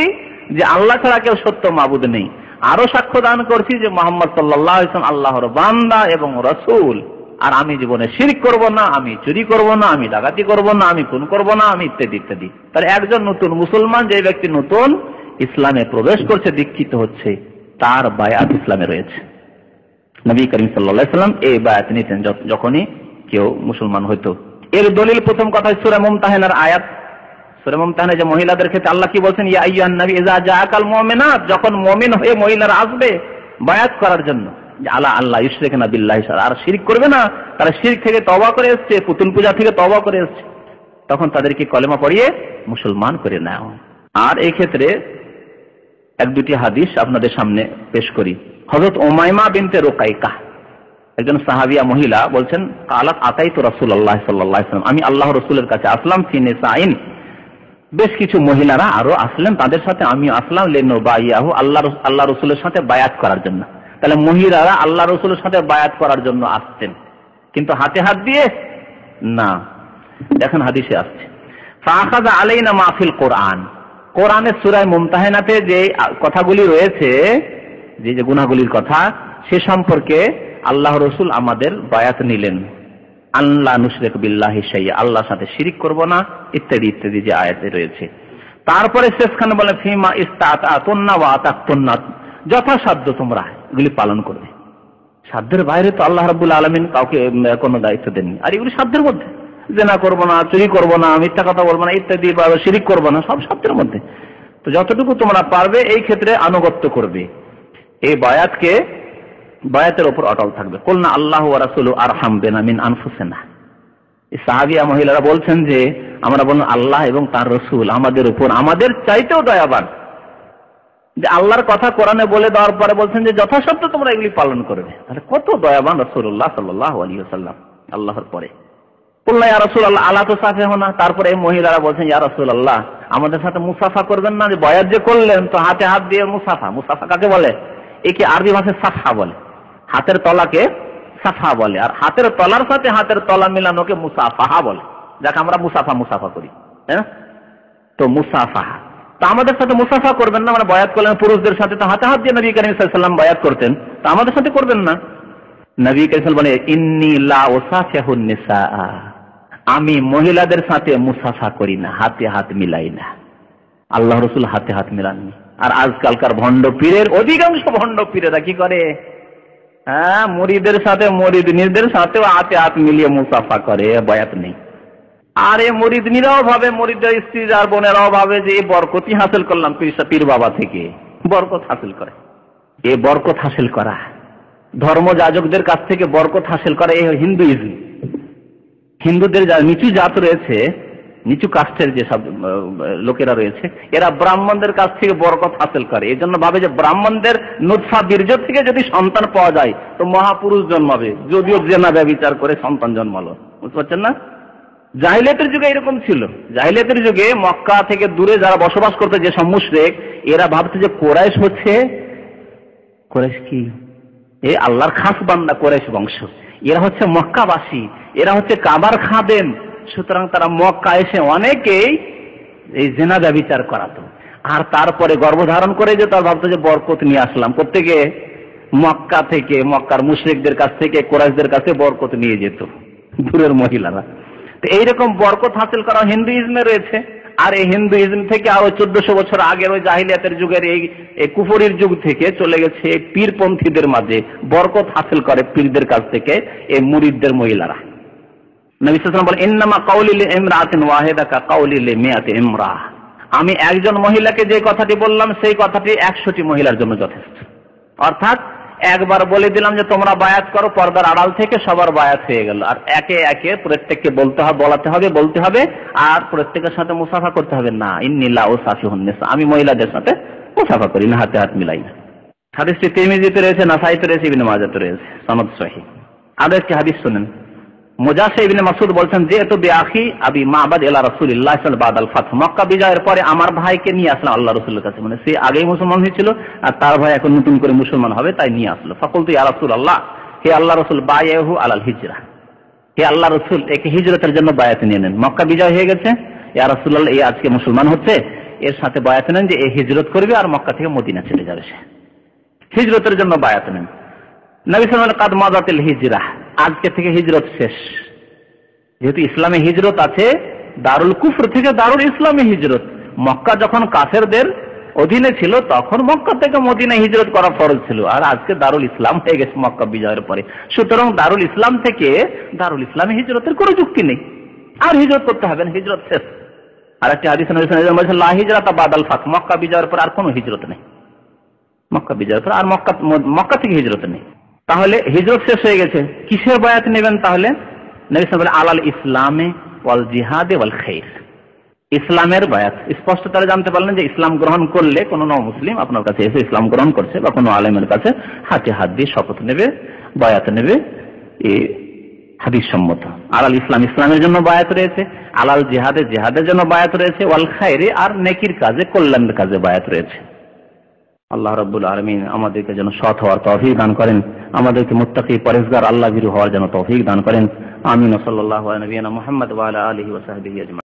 যে আল্লাহ ছাড়া কেউ সত্য মাবুদ নেই, আরো সাক্ষ্য দান করছি যে মুহাম্মদ সাল্লাল্লাহু আলাইহি ওয়াসাল্লাম আল্লাহর বান্দা এবং রাসূল, আর আমি জীবনে শিরক করব না, আমি চুরি করব না, আমি ডাকাতি করব না, আমি খুন করব না, আমি ইত্যাদি ইত্যাদি। তাহলে একজন নতুন মুসলমান, যে ব্যক্তি নতুন ইসলামে প্রবেশ করছে, দীক্ষিত হচ্ছে, তার বায়াত ইসলামে রয়েছে। নবী করিম সাল্লাল্লাহু আলাইহি ওয়াসাল্লাম এই বায়াত নিতেন যখনই কেউ মুসলমান হইতো। এর দলিল প্রথম কথা সূরা মুমতাহিনার আয়াত। সূরা মুমতাহিনা যে মহিলাদের ক্ষেত্রে আল্লাহ কি বলছেন, ইয়া আইয়ুহান নবী ইযা জাআকাল মুমিনাত, যখন মুমিন হয়ে মহিলারা আসবে বায়াত করার জন্য যে আল্লাহ ইউশরিকুনা বিল্লাহি, আর শিরক করবে না, তারা শিরক থেকে তওবা করে এসেছে, পুতুল পূজা থেকে তওবা করে এসেছে, তখন তাদেরকে কলেমা পড়িয়ে মুসলমান করে নেওয়া। আর এই ক্ষেত্রে এক দুটি হাদিস আপনাদের সামনে পেশ করি। হযরত উমাইমা বিনতে রুকাইকা, একজন সাহাবিয়া মহিলা, বলছেন কালাত আতাইতু রাসূলুল্লাহ সাল্লাল্লাহু আলাইহি ওয়াসাল্লাম, আমি আল্লাহ রাসূলের কাছে আসলাম, ফি নিসাইন, বেশ কিছু মহিলারা আরো আসলেন, তাদের সাথে আমি আসলাম, লিনুবাইয়াহু, আল্লাহ রাসূলের সাথে বায়াত করার জন্য। তাহলে মহিলারা আল্লাহ রাসূলের সাথে বায়াত করার জন্য আসতেন, কিন্তু হাতে হাত দিয়ে না। দেখেন হাদিসে আসছে, ফাআখাযা আলাইনা মা ফিল কোরআন, কোরআনের সূরা মুমতাহিনাতে যে কথাগুলি রয়েছে, যে গুনাহগুলির কথা, সে সম্পর্কে আল্লাহ রাসূল আমাদের বায়াত নিলেন, আল্লাহ নুশরিক বিল্লাহি শাইআ, আল্লাহর সাথে শিরক করব না, ইত্যাদি ইত্যাদি যে আয়াতে রয়েছে। তারপরে শেষখানে বলে ফিমা ইস্তাতাতুন্না ওয়া আতাতুন্না, যথাসাধ্য তোমরা এগুলি পালন করবে। সাধ্যের বাইরে তো আল্লাহ রাব্বুল আলামিন কাউকে কোনো দায়িত্ব দেননি, আর এগুলি সাধ্যের মধ্যে। জিনা করব না, চুরি করব না, মিথ্যা কথা বলবো না, ইত্যাদি, বা শিরক করব না, সব সাধ্যের মধ্যে। তো যতটুকু তোমরা পারবে এই ক্ষেত্রে আনুগত্য করবে, এই বায়াতের উপর অটল থাকবে। কুলনা আল্লাহু ওয়া রাসূলুহু আরহাম বিনা মিন আনফুসিনা, এই সাহাবিয়া মহিলারা বলছেন যে আমরা বললাম আল্লাহ এবং তার রাসূল আমাদের উপর আমাদের চাইতেও দয়াবান, যে আল্লাহর কথা কোরআনে বলে দেওয়ার পরে বলছেন যে যথাসাধ্য তোমরা এগুলি পালন করবে। তাহলে কত দয়াবান রাসূলুল্লাহ সাল্লাল্লাহু আলাইহি ওয়াসাল্লাম আল্লাহর পরে। কুলনা ইয়া রাসূলুল্লাহ আলা তুসাফিহুনা, তারপরে এই মহিলারা বলছেন ইয়া রাসূলুল্লাহ আমাদের সাথে মুসাফা করবেন না, যে বায়াত যে করলেন তো হাতে হাত দিয়ে মুসাফা, মুসাফা কাকে বলে? একে আরবি ভাষায় সাফা বলে, হাতের তলাকে সাফা বলে, আর হাতের তলার সাথে হাতের তলা মিলানোকে মুসাফাহা বলে, যাকে আমরা মুসাফা করি, হ্যাঁ। তো মুসাফাহা, তো আমাদের সাথে মুসাফা করবেন না, আমরা বায়াত করলেন পুরুষদের সাথে, তো হাতে হাত দিয়ে নবী করিম সাল্লাল্লাহু আলাইহি ওয়াসাল্লাম বায়াত করতেন, তো আমাদের সাথে করবেন না। নবী করিম সাল্লাল্লাহু আলাইহি ওয়াসাল্লাম বলে ইন্নী লা উসাফিহুন নিসা, আমি মহিলাদের সাথে মুসাফা করি না, হাতে হাত মিলাই না। আল্লাহ রাসূল হাতে হাত মিলাননি। আর আজকালকার ভণ্ড পীরের, অধিকাংশ ভণ্ড পীরেরা কি করে, হ্যাঁ, মুরিদের সাথে মুরিদনিদের সাথেও হাতে হাত মিলিয়ে মুসাফা করে, বায়াত নেই। আর এই মুরিদনিরাও ভাবে, মুরিদের স্ত্রী আর বোনেরাও ভাবে যে এই বরকতই হাসিল করলাম পীর বাবা থেকে, বরকত হাসিল করে। এই বরকত হাসিল করা, ধর্মযাজকদের কাছ থেকে বরকত হাসিল করা, এই হিন্দুইজম। হিন্দুদের যা নিচু জাত রয়েছে, নিচু কাস্টের যেসব লোকেরা রয়েছে, এরা ব্রাহ্মণদের কাছ থেকে বরকত হাসিল করে। এই জন্য ভাবে যে ব্রাহ্মণদের নুতফা বীর্য থেকে যদি সন্তান পাওয়া যায় তো মহাপুরুষ জন্মাবে, যদিও জেনা ব্যভিচার করে সন্তান জন্মালো। বুঝতে পারছেন না? জাহিলিয়াতের যুগে এরকম ছিল। জাহিলিয়াতের যুগে মক্কা থেকে দূরে যারা বসবাস করতে, যেসব মুশরিক, এরা ভাবতে যে কুরাইশ হচ্ছে, কুরাইশ কি এই আল্লাহর খাস বান্দা, কুরাইশ বংশ, এরা হচ্ছে মক্কাবাসী, এরা হচ্ছে কাবার খাদেম, সুতরাং তারা মক্কা এসে অনেকেই এই জিনা ব্যভিচার করাতো, আর তারপরে গর্ভধারণ করে যে তার ভাবতো যে বরকত নিয়ে আসলাম, প্রত্যেকে মক্কা থেকে, মক্কার মুশরিকদের কাছ থেকে, কুরাইশদের কাছে বরকত নিয়ে যেত দূরের মহিলারা। তো এইরকম বরকত হাসিল করা হিন্দুইজমে রয়েছে। আর এই হিন্দুইজম থেকে আরো 1400 বছর আগের ওই জাহিলিয়াতের যুগের এই কুফরির যুগ থেকে চলে গেছে পীরপন্থীদের মাঝে বরকত হাসিল করে পীরদের কাছ থেকে এই মুরিদদের মহিলারা। নবী সাল্লাল্লাহু আলাইহি ওয়াসাল্লাম বলেন, ইন্নামা কাউলি লিইমরাতিন ওয়াহিদা কা কাউলি লিমিয়াতি ইমরাহ। আমি একজন মহিলাকে যে কথাটি বললাম সেই কথাটি 100টি মহিলার জন্য যথেষ্ট। অর্থাৎ একবার বলে দিলাম যে তোমরা বায়াত করো, পর্দার আড়াল থেকে সবার বায়াত হয়ে গেল। আর একে একে প্রত্যেককে বলতে হবে, আর প্রত্যেকের সাথে মুসাফা করতে হবে না। ইন্নী লা উসাফিহুন নিসা, আমি মহিলাদের সাথে মুসাফা করি না, হাতে হাত মিলাই না। হাদিসটি তিরমিজিতে রয়েছে, নাসাইতে রয়েছে, ইবনে মাজাহতে রয়েছে, সনদ সহিহ। আরেকটি একটি হাদিস শুনেন। মুজাহিদ ইবনে মাসউদ বলছেন যে এত বিআখি আবি মাবাদ ইলা রাসূলিল্লাহ সাল্লাল্লাহু আলাইহি ওয়াসাল্লাম ফাতহ, মক্কা বিজয়ের পরে আমার ভাইকে নিয়ে আসলাম আল্লাহ রাসূলের কাছে। মানে সে আগেই মুসলমান হয়েছিল আর তার ভাই এখন নতুন করে মুসলমান হবে, তাই নিয়ে আসলো। ফাকুলতু ইয়া রাসূলুল্লাহ, হে আল্লাহ রাসূল, বায়াহু আলাল হিজরা, হে আল্লাহ রাসূল একে হিজরতের জন্য বায়াত নিয়ে নেন। মক্কা বিজয় হয়ে গেছে, ইয়া রাসূলুল্লাহ এই আজকে মুসলমান হচ্ছে, এর সাথে বায়াত নেন যে এই হিজরত করবে আর মক্কা থেকে মদিনা চলে যাবে, সে হিজরতের জন্য বায়াত নেন। নবী সাল্লাল্লাহু আলাইহি ওয়াসাল্লাম কাদ মাযাতিল হিজরা, আজকে থেকে হিজরত শেষ। যেহেতু ইসলামে হিজরত আছে, দারুল কুফর থেকে দারুল ইসলামে হিজরত। মক্কা যখন কাফেরদের অধীনে ছিল তখন মক্কা থেকে মদিনায় হিজরত করা ফরজ ছিল, আর আজকে দারুল ইসলাম হয়ে গেছে মক্কা বিজয়ের পরে। সুতরাং দারুল ইসলাম থেকে দারুল ইসলামে হিজরতের কোনো যুক্তি নেই, আর হিজরত করতে হবে না, হিজরত শেষ। আর একটি হাদিস বলেছেন লা হিজরাতা বাদাল ফাতহ, মক্কা বিজয়ের পর আর কোনো হিজরত নেই, মক্কা বিজয়ের পর আর মক্কা থেকে হিজরত নেই। তাহলে হিজরত শেষ হয়ে গেছে, কিসের বায়াত নেবেন তাহলে? নবী সাল্লাল্লাহু আলাইহি ওয়াসাল্লাম আলাল ইসলামে ওয়াল জিহাদে ওয়াল খাইর, ইসলামের বায়াত। স্পষ্ট তারা জানতে পারলেন যে ইসলাম গ্রহণ করলে কোন মুসলিম আপনার কাছে এসে ইসলাম গ্রহণ করছে বা কোনো আলেমের কাছে হাতে হাত দিয়ে শপথ নেবে, বায়াত নেবে, এই হাদিস সম্মত। আলাল ইসলাম, ইসলামের জন্য বায়াত রয়েছে, আলাল জিহাদে, জিহাদের জন্য বায়াত রয়েছে, ওয়াল খাইরে, আর নেকির কাজে, কল্যাণের কাজে বায়াত রয়েছে। আল্লাহ রাব্বুল আলামিন আমাদেরকে যেন সৎ হওয়ার তৌফিক দান করেন, আমাদেরকে মুত্তাকি পরেজগার আল্লাহ ভীরু হওয়ার যেন তৌফিক দান করেন। আমিন। সাল্লাল্লাহু আলা নবিয়িনা মুহাম্মদ ওয়া আলা আলিহি ওয়া সাহবিহি আজমাইন।